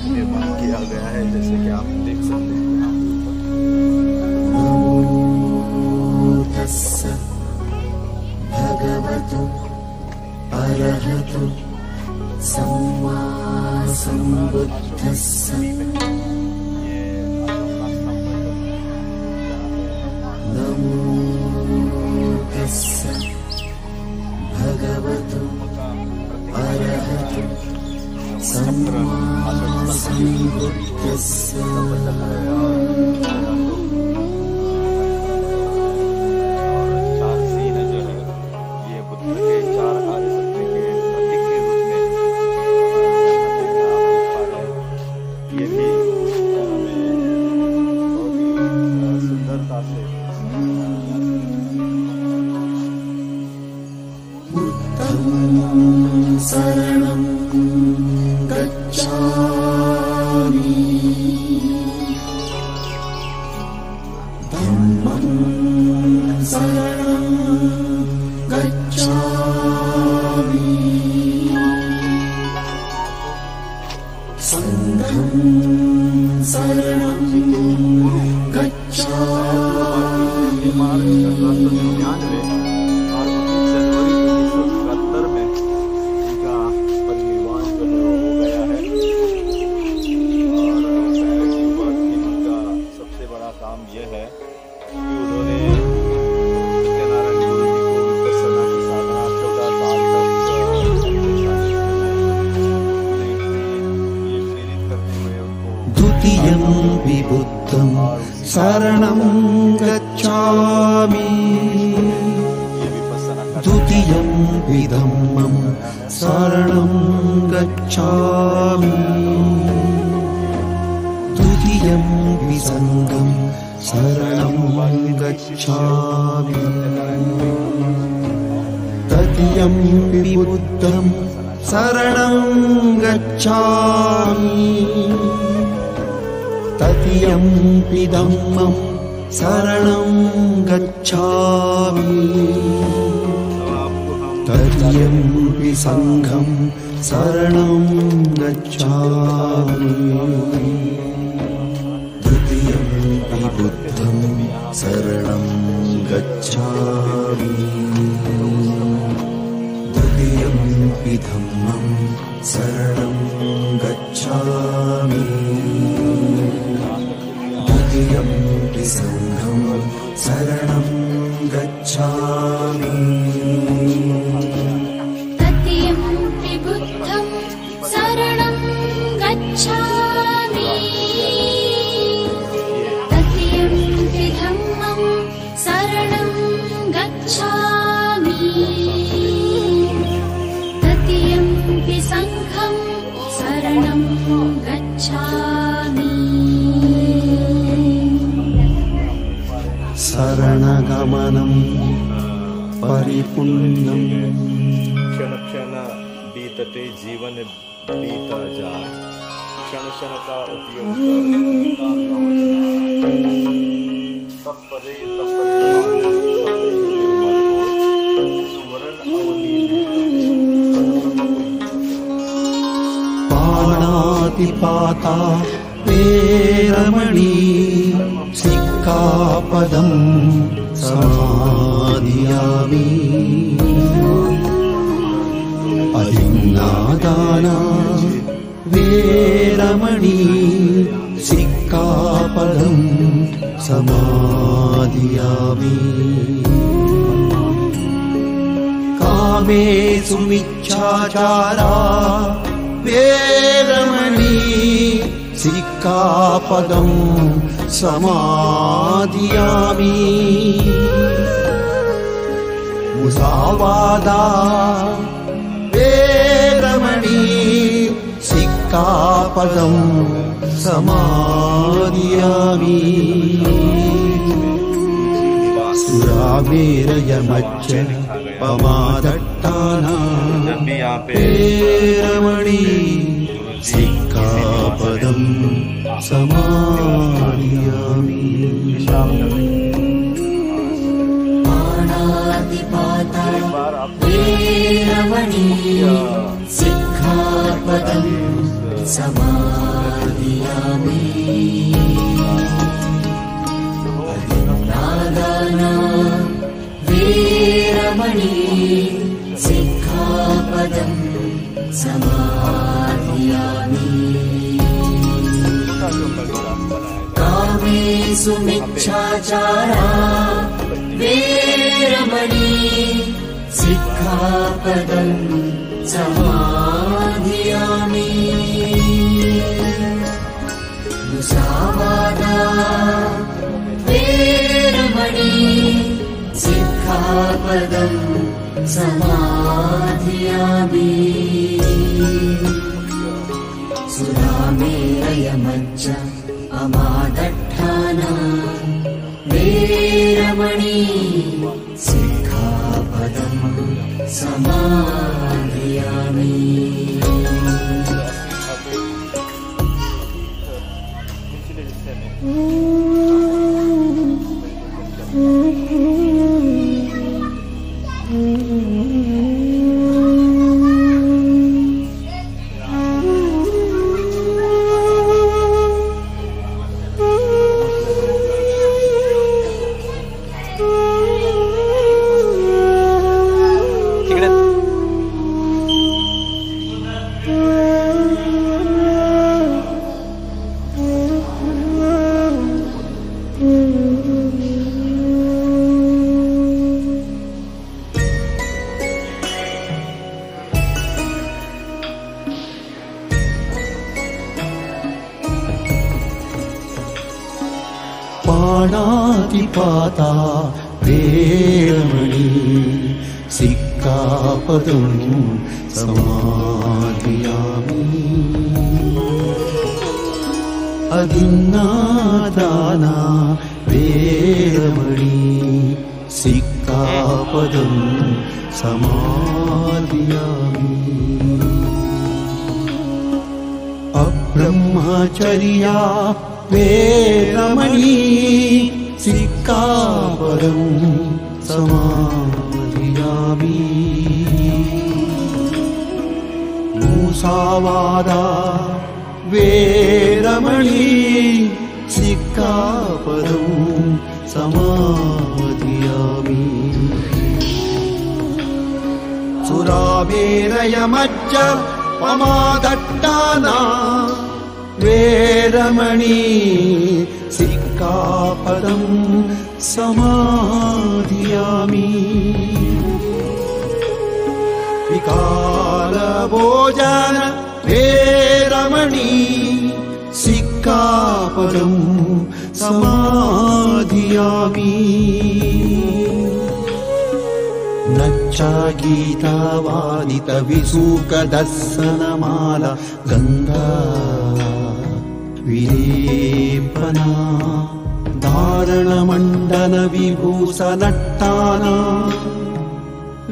निर्माण किया गया है, जैसे कि आप देख सकते हैं।
भगवतो अरहतो सम्मा सम्बुद्धस्स नमो तस्स भगवतो अरहतो सम्मा सम्बुद्धस्स। शरणं गच्छामि धम्मं शरणं गच्छामि संघं शरणं गच्छामि। द्वितीयं विबुद्धं शरणं गच्छामि द्वितीयं विधम्मं शरणं गच्छामि गच्छामि तदीयम्पि बुद्धं शरणं गच्छामि तदीयम्पि धम्मं शरणं गच्छामि तदीयम्पि संघं शरणं गच्छामि द्वितीयम्पि बुद्धं शरणं गच्छामि द्वितीयम्पि धम्मं शरणं गच्छामि द्वितीयम्पि संघं शरणं गच्छामि
तदीयम्पि बुद्धं शरणं गच्छामि तदीयम्पि धम्मं शरणं गच्छामि तदीयम्पि संघं शरणं गच्छामि
शरणगमनं परिपूर्णं
क्षण क्षण बीतते जीवन बीता जाए क्षण क्षण का उपयोग तब परे
पाणातिपाता वेरमणि सिक्खापदं समादियामि अदिन्नादाना वेरमणि सिक्खापदं समादियामि कामेषु मिच्छाचारा वेरमणि सिक्खापदं समादियामि मुसावादा वेरमणि सिक्खापदं समादियामि सुरामेरयमच्च पमादट्टाना वेरमणि सिक्खापदं समादियामि
पाणातिपाता वेरमणि सिक्खापदं समादियामि अदिन्नादाना वेरमणि सिक्खापदं समादियामि कामेषु मिच्छाचारा वेरमणि सिक्खापदं समादियामि मुसावादा वेरमणि सिक्खापदं समाधियामि सुरामेरयमच्च अमादट्ठाना वेरमणि सिक्खापदं समाधियामि
पाणातिपाता वेरमणि सिक्खापदं समादियामि अदिन्नादाना वेरमणि सिक्खापदं समादयामि अब्रह्मचर्या वेरमणि सिक्खापदं समादयामि मुसावादा वेरमणि सिक्खापदं समादयामि सुरामेरयमज्ज पमादट्टाना वेरमणि सिक्खापदं समादयामि विकारभोजन वेरमणि सिक्खापदं समादयामि नच्चागीतावादित विसूकदर्शनमाला गन्धा विलेपना धारणमण्डन विभूषणट्टाना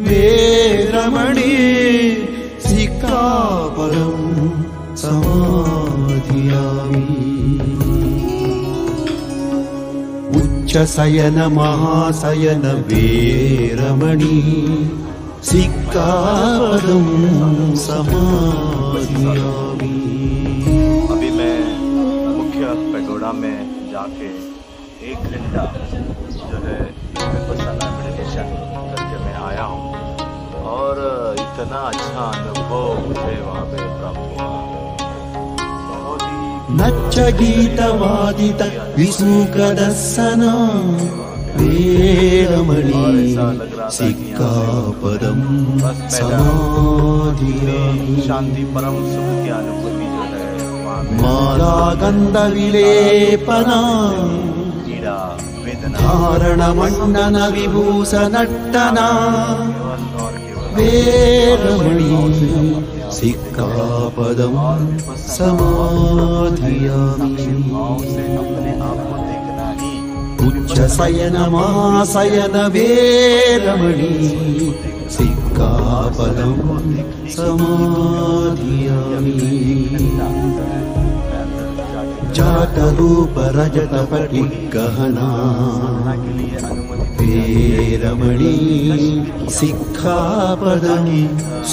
वेरमणि सिक्खापदं समादयामि उच्चशयन महाशयन वेरमणि सिक्खापदं समादयामि।
अभी मैं मुख्य पैगोडा में जाके 1 घंटा जो है विपस्सना मेडिटेशन करके मैं आया हूँ और इतना अच्छा अनुभव मुझे वहाँ पे प्राप्त हुआ। बहुत ही
नच्च गीतवादित विसूकदर्शना वेरमणि सिक्खापदं समादयामि
शांति परम सुख की अनुभूति जो है वहाँ पे
माला गंध विलेपना
पीड़ा वेदना
धारणमण्डन विभूषणट्टना वेरमणि सिक्खापदं समादयामि उच्चशयन महाशयन वेरमणि सिक्खापदं समादयामि जातरूप रजत पटिगहना वेरमणि सिक्खापदं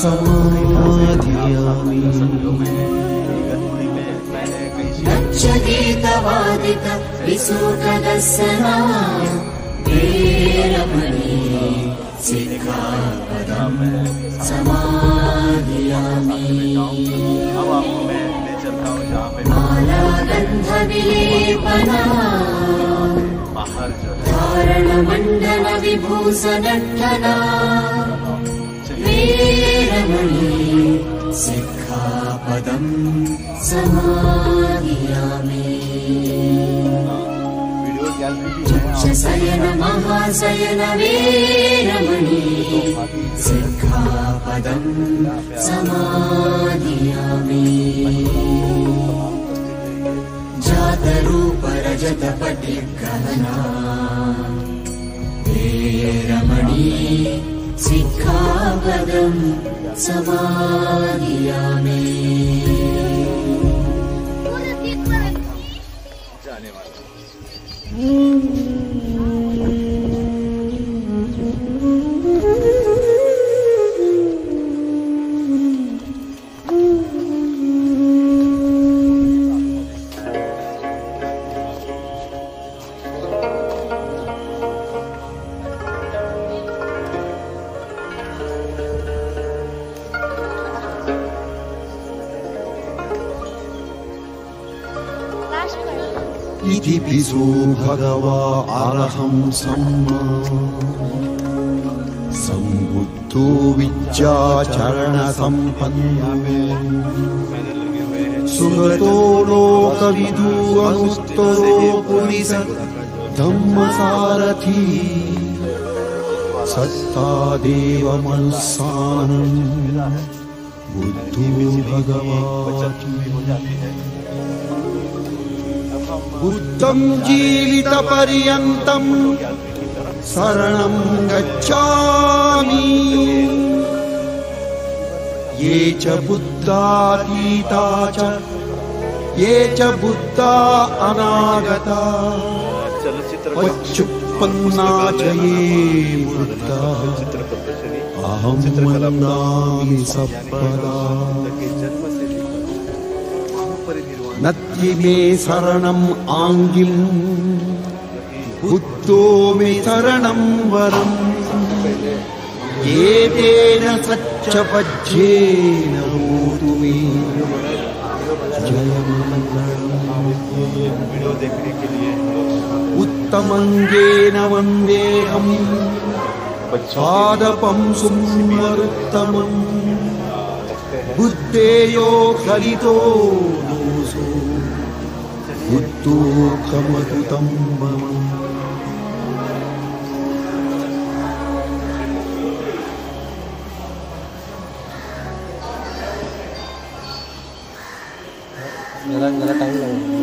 समादयामि
नच्चगीतवादित विसूकदर्शना वेरमणि सिक्खापदं समादयामि
अब आपको मैं ले चलता हूँ जहाँ पे
माला गंध विलेपना
बाहर जो है
धारणमण्डन विभूषणट्टना वेरमणि सिक्खापदं समादयामि
वीडियो गैलरी भी है
उच्चशयन महाशयन वेरमणि सिक्खापदं समादयामि जातरूप रजत पटिगहना वेरमणि सिक्खापदं समादयामि
जाने वाला
इति पिसो भगवा अरहं सम्मा सम्बुद्धो विद्याचरण सम्पन्नो सुगतो लोकविदु अनुत्तरो पुलिस धम्मसारथी सत्ता देवमनसानं बुद्धो भगवान् बुद्धं जीवितपर्यन्तं शरणं गच्छामि। ये च बुद्धातीता च ये च बुद्धा अनागता पच्चुपन्ना च ये बुद्धा अहं मन्नामि सप्पदा। नत्ति मे शरणम् आङ्गिम् बुद्धो मे शरणं वरम्। एतेन सच्चपज्येन भूतु मे उत्तमङ्गेन वन्देऽहम् पादपं सुमरुत्तमम्। बुद्धेयो हरितो दोषो बुद्धोऽखमतुतं मम।
जरा टाइम लगेगा।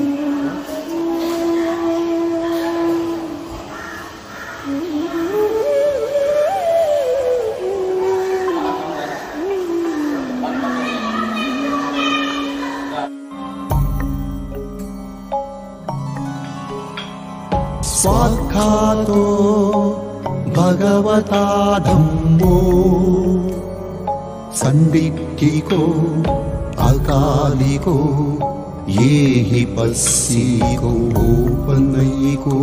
स्वाख्यातो भगवता धम्मो संदिग्धिको अकालिको ये हि पस्यिको उपनयिको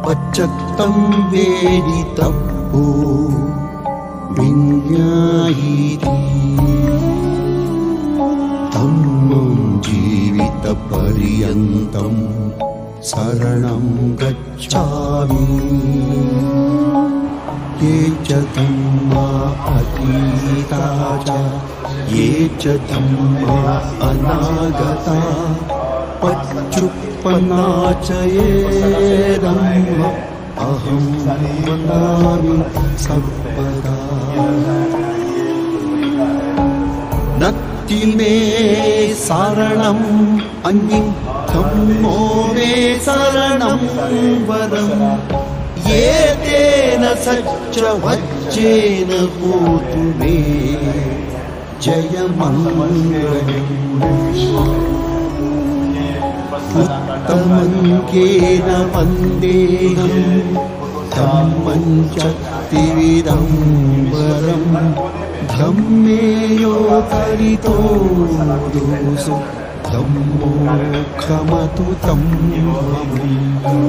पच्चत्तं वेदितव्यो विज्ञायिति। धम्मं जीवितपर्यन्तं शरणं गच्छामि। ये च धम्मा अतीता च ये च धम्मा अनागता पच्चुपन्ना च ये धम्मा अहं मन्नामि सप्पदा। नत्ति मे शरणम् अन्यं धम्मो मे शरणं वरम्। एतेन सच्चवच्चेन भूतु मे जयमङ्गलम्। उत्तमङ्गेन वन्देऽहम् धम्मं च त्रिविधं वरम्। धम्मेयो हरितो दोषो धम्मोऽखमतु तं मम।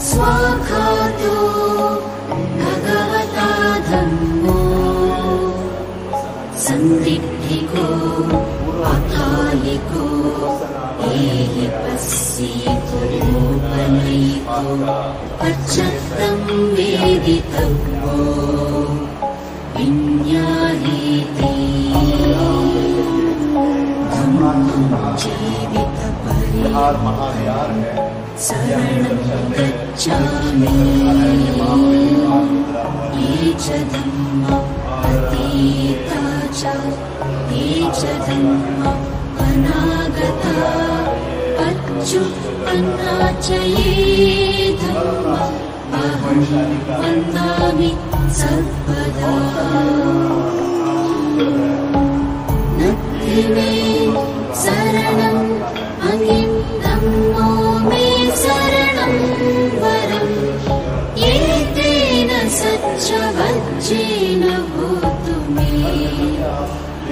स्वाख्यातो भगवता धम्मो संदिग्धिको अकालिको ये हि पस्यिको उपनयिको पच्चत्तं वेदितव्यो विज्ञायिति। धम्मं जीवितपर्यन्तं शरणं गच्छामि। ये च धम्मा अतीता च ये च धम्मा अनागता पच्चुपन्ना च ये धम्मा अहं वन्दामि सर्वदा। नत्ति मे शरणम् अन्यं धम्मो मे शरणं वरम्। एतेन सच्चवच्चेन भूतु मे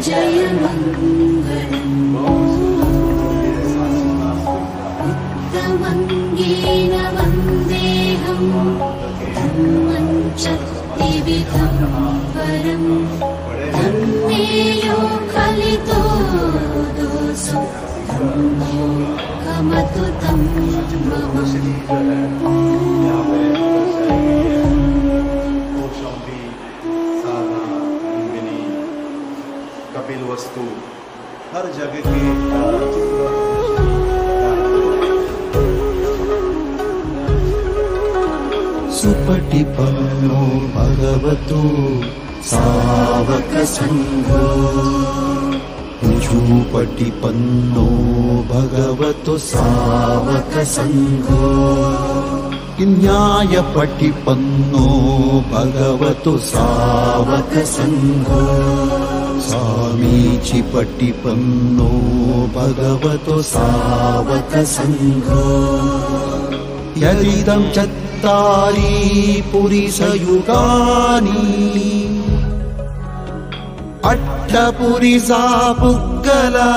जयमङ्गलम्। उत्तमङ्गेन वन्देऽहम् धम्मं च त्रिविधं वरम्। धम्मेयो खलितो दोषो धम्मोऽखमतु तं मम।
कपिल वस्तु हर जगह के
सुपटिपन्नो भगवतो सावक संघो ऋजुपटिपन्नो भगवतो सावकसङ्घो न्यायपटिपन्नो भगवतो सावकसङ्घो सामीचिपटिपन्नो भगवतो सावकसङ्घो यदिदं चत्तारि पुरिसयुगानि अट्टपुरिसा पुग्गला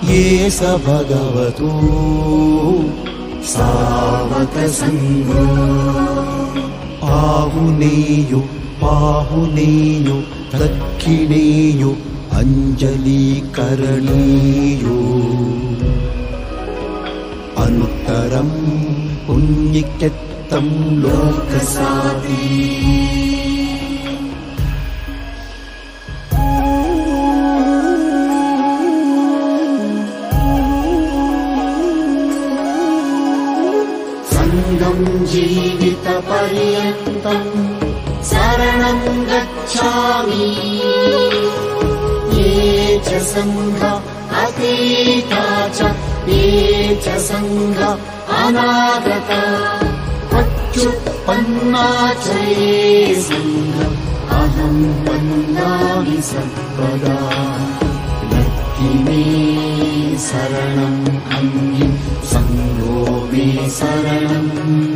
ये स भगवतो सावकसङ्घो आहुनेयो पाहुनेयो दक्षिणेयो अञ्जलीकरणीयो अनुत्तरं पुण्यकृतं लोकसाति
जीवितपर्यन्तं शरणं गच्छामि ये च सङ्घा अतीता च ये च सङ्घा अनागता पच्युत्पन्ना च ये सङ्घम् अहं वन्दामि सर्वदा मे शरणं अन्ये सङ्घो मे शरणं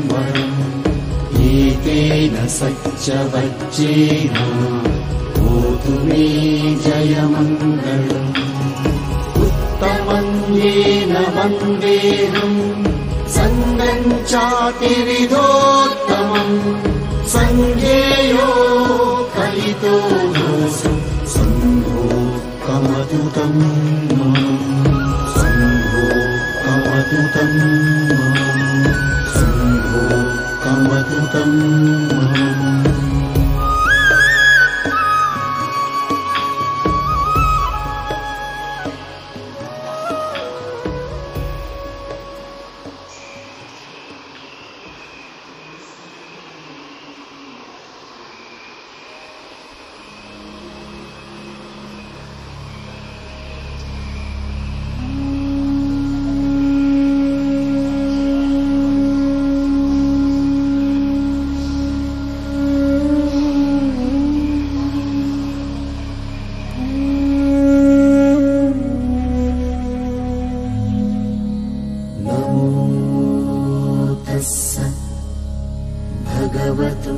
वरम् एतेन सच्चवच्चेन भूतु मे जयमङ्गलम् उत्तमं येन वन्देऽहम् सङ्घं चातिविधोत्तमम् सङ्घेयो कलितो दोषो सङ्घो कमतुतं सङ्घो कमतुतं सङ्घो कमतुतं भगवतु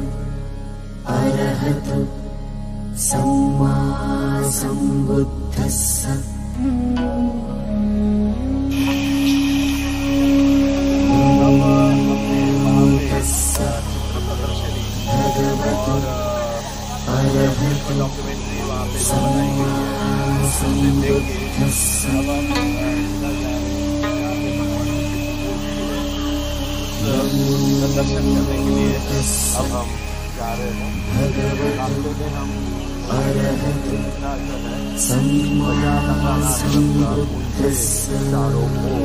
अरहतु सम्मा सम्बुद्धस्स भगवतु अरहतु सम्मा सम्बुद्धस्स
दर्शन करने के लिए अब हम जा रहे हैं। रास्ते में हम चारों ओर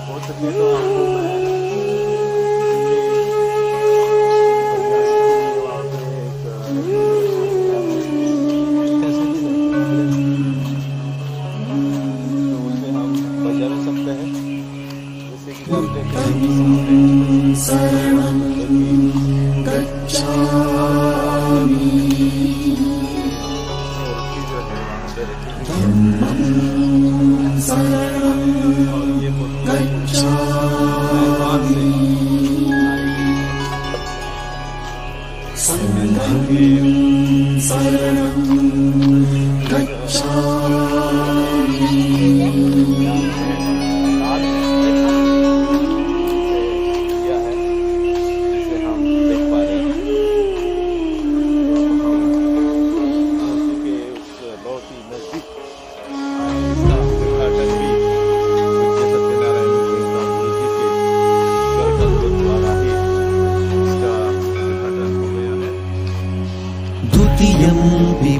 हो सके तो आपको
शरणं गच्छामि धम्मं शरणं गच्छामि संघं शरणं गच्छामि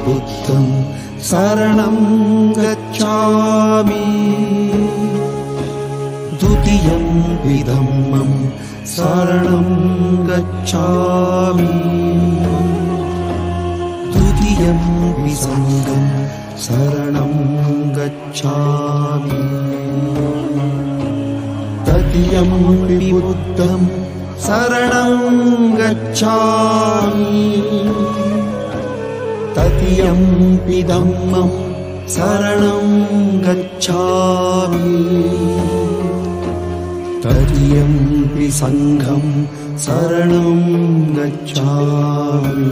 बुद्धं शरणं गच्छामि द्वितीयं तृतीयम्पि धम्मं शरणं गच्छामि द्वितीयम्पि संघं शरणं गच्छामि तृतीयम्पि बुद्धं शरणं गच्छामि तृतीयम्पि धम्मं शरणं गच्छामि तृतीयम्पि संघं शरणं गच्छामि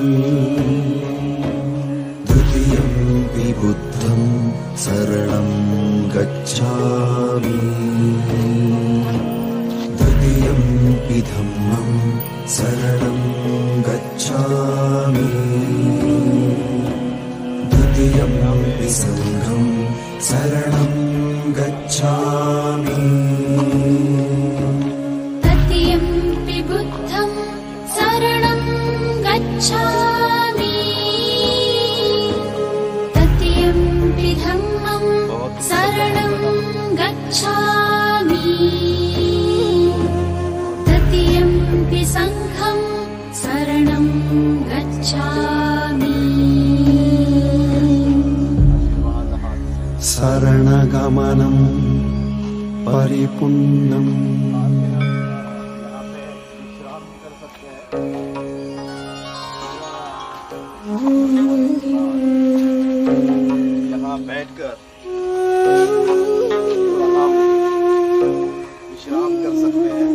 तृतीयम्पि बुद्धं शरणं गच्छामि तृतीयम्पि धम्मं शरणं गच्छामि तृतीयम्पि संघं शरणं गच्छामि
तृतीयम्पि बुद्धं शरणं गच्छामि तृतीयम्पि धम्मं शरणं गच्छामि तृतीयम्पि संघं शरणं गच्छामि
शरणगमनं परिपूर्णम्
यहाँ बैठकर हम विश्राम कर सकते हैं।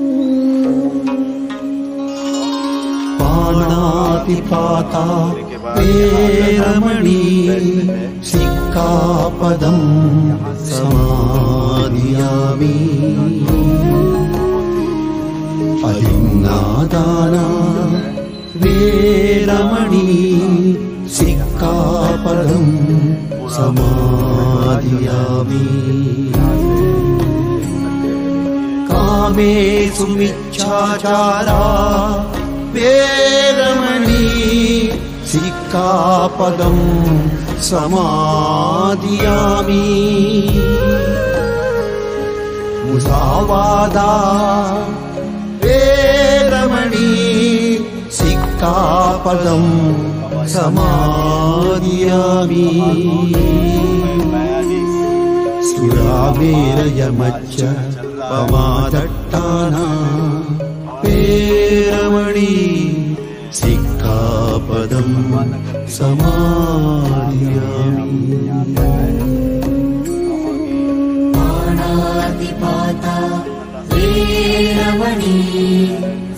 पाणातिपाता वेरमणि सिक्खापदं समादियामि अहिंसादाना वेरमणि सिक्खापदं समादियामि कामेषु मिच्छाचारा वेरमणि सिक्खापदं समादियामि मुसावादा वेरमणि सिक्खापदं समादियामि सुरामेरयमच्च पमादट्टाना वेरमणि सिक्खापदं समादियामि
पाणातिपाता वेरमणि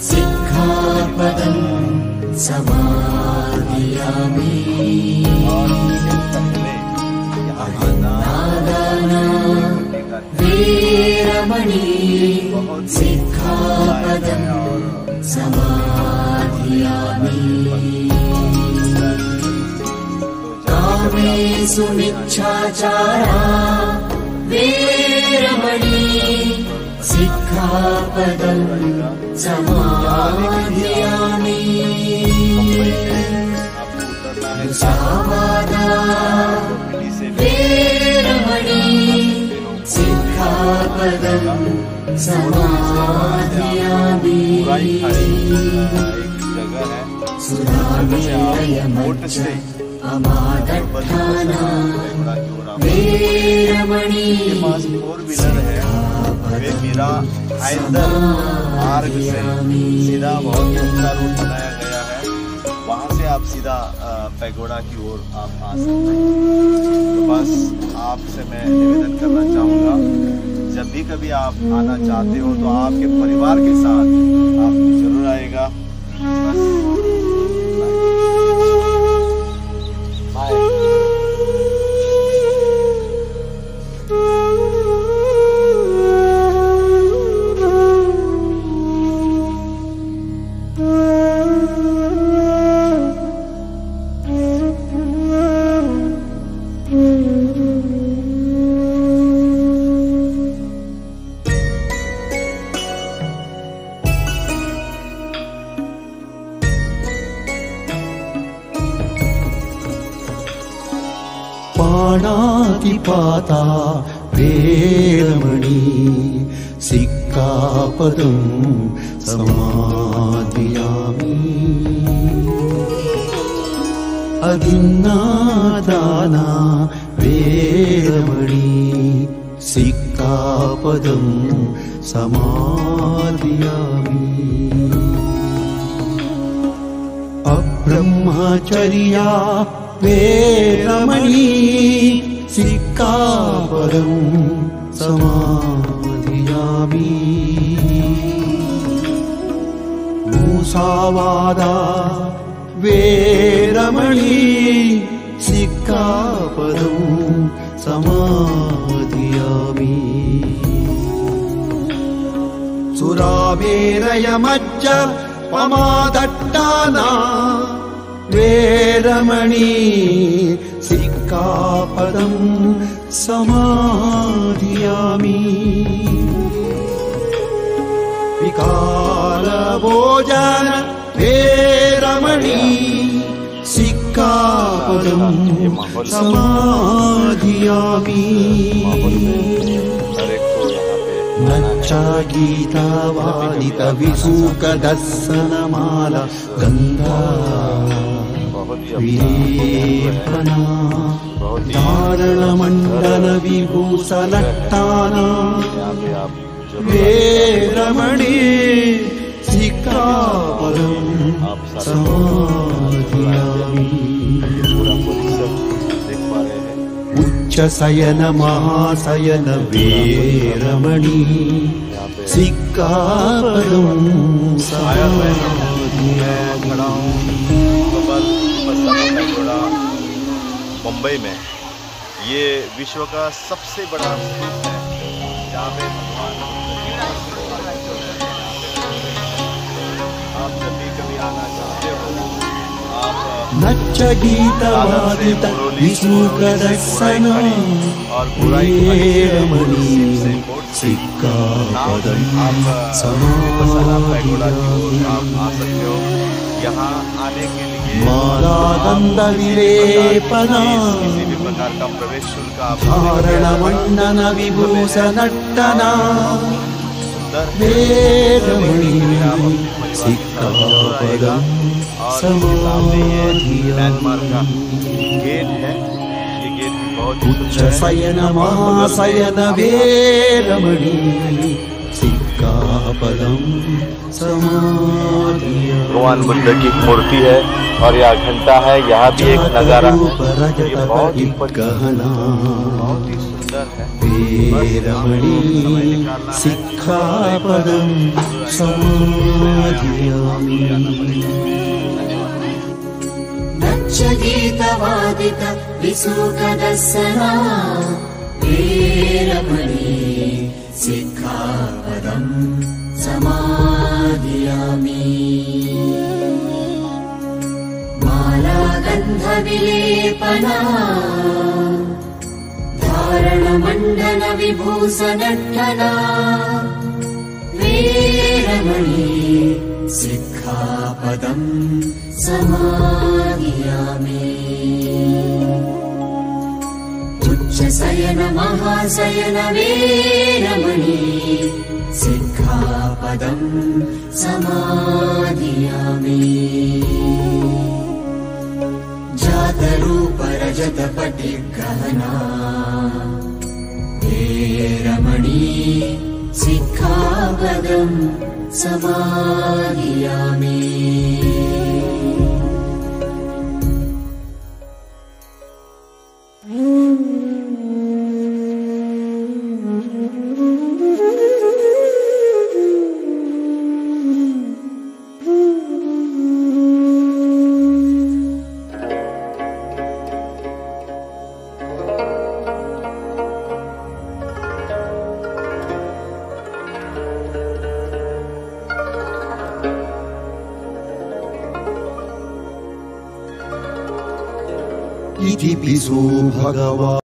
सिक्खापदं समादियामि अहिंसादाना वेरमणि सिक्खापदं समादियामि कामेषु मिच्छाचारा वेरमणि सिक्खापदं समादियामि मुसावादा वेरमणि सिक्खापदं समादियामि सुरामेरयमच्च पमादट्टाना वेरमणि
वे मीरा हैदर मार्ग से सीधा बहुत अच्छा रूट बनाया गया है। वहाँ से आप सीधा पैगोडा की ओर आप आ सकते हैं। तो बस आपसे मैं निवेदन करना चाहूँगा, जब भी कभी आप आना चाहते हो तो आपके परिवार के साथ आप जरूर आएगा। बस बाय।
पाणातिपाता वेरमणि सिक्कापदं समाधियामि अदिन्नादाना वेरमणि सिक्कापदं समाधियामि अब्रह्मचर्या वेरमणि सिक्कापदं समाधियामि मुसावादा वेरमणि सिक्कापदं समाधियामि सुरामेरयमज्ज पमादट्टाना वेरमणि सिक्कापदं समाधियामि विकारभोजन वेरमणि सिक्कापदं समाधियामि नच्चा गीतावादित विसूकदर्शनमाला गंधा विलेपना धारणमण्डल विभूषणट्टाना वेरमणि सिक्कापदं समाधियामि उच्चशयन महाशयन वेरमणि सिक्कापदं समाधियामि
मुंबई में ये विश्व का सबसे बड़ा स्तूप है जहाँ पे भगवान आप जब भी कभी आना चाहते हो आप
नच्च गीतवादित विसूकदर्शन वेरमणि सिक्कापदं समाधियामि
आप आ सकते हो यहाँ आने के लिए
माला गंध विलेपना
किसी भी प्रकार का प्रवेश शुल्क आप
धारणमण्डल विभूषणट्टना वेरमणि सिक्कापदं समाधियामि
गेट है। ये गेट भी बहुत
उच्चशयन महाशयन वेरमणि सिक्कापदं समाधियामि
भगवान बुद्ध की मूर्ति है और यह घंटा है। यहाँ भी एक नजारा है, ये बहुत ही सुंदर है।
वेरमणि सिक्कापदं समाधियामि
नच्च गीतवादित विसूकदर्शना वेरमणि सिक्कापदं समाधियामि माला गंध विलेपना धारणमण्डल विभूषणट्टना वेरमणि सिक्खापदं समाधियामि उच्चशयन महाशयन वेरमणि सिक्खापदं समाधियामि जातरूप रजत पटिगहना वेरमणि सिक्खापदं समाधियामि
इति पिसो भगवान्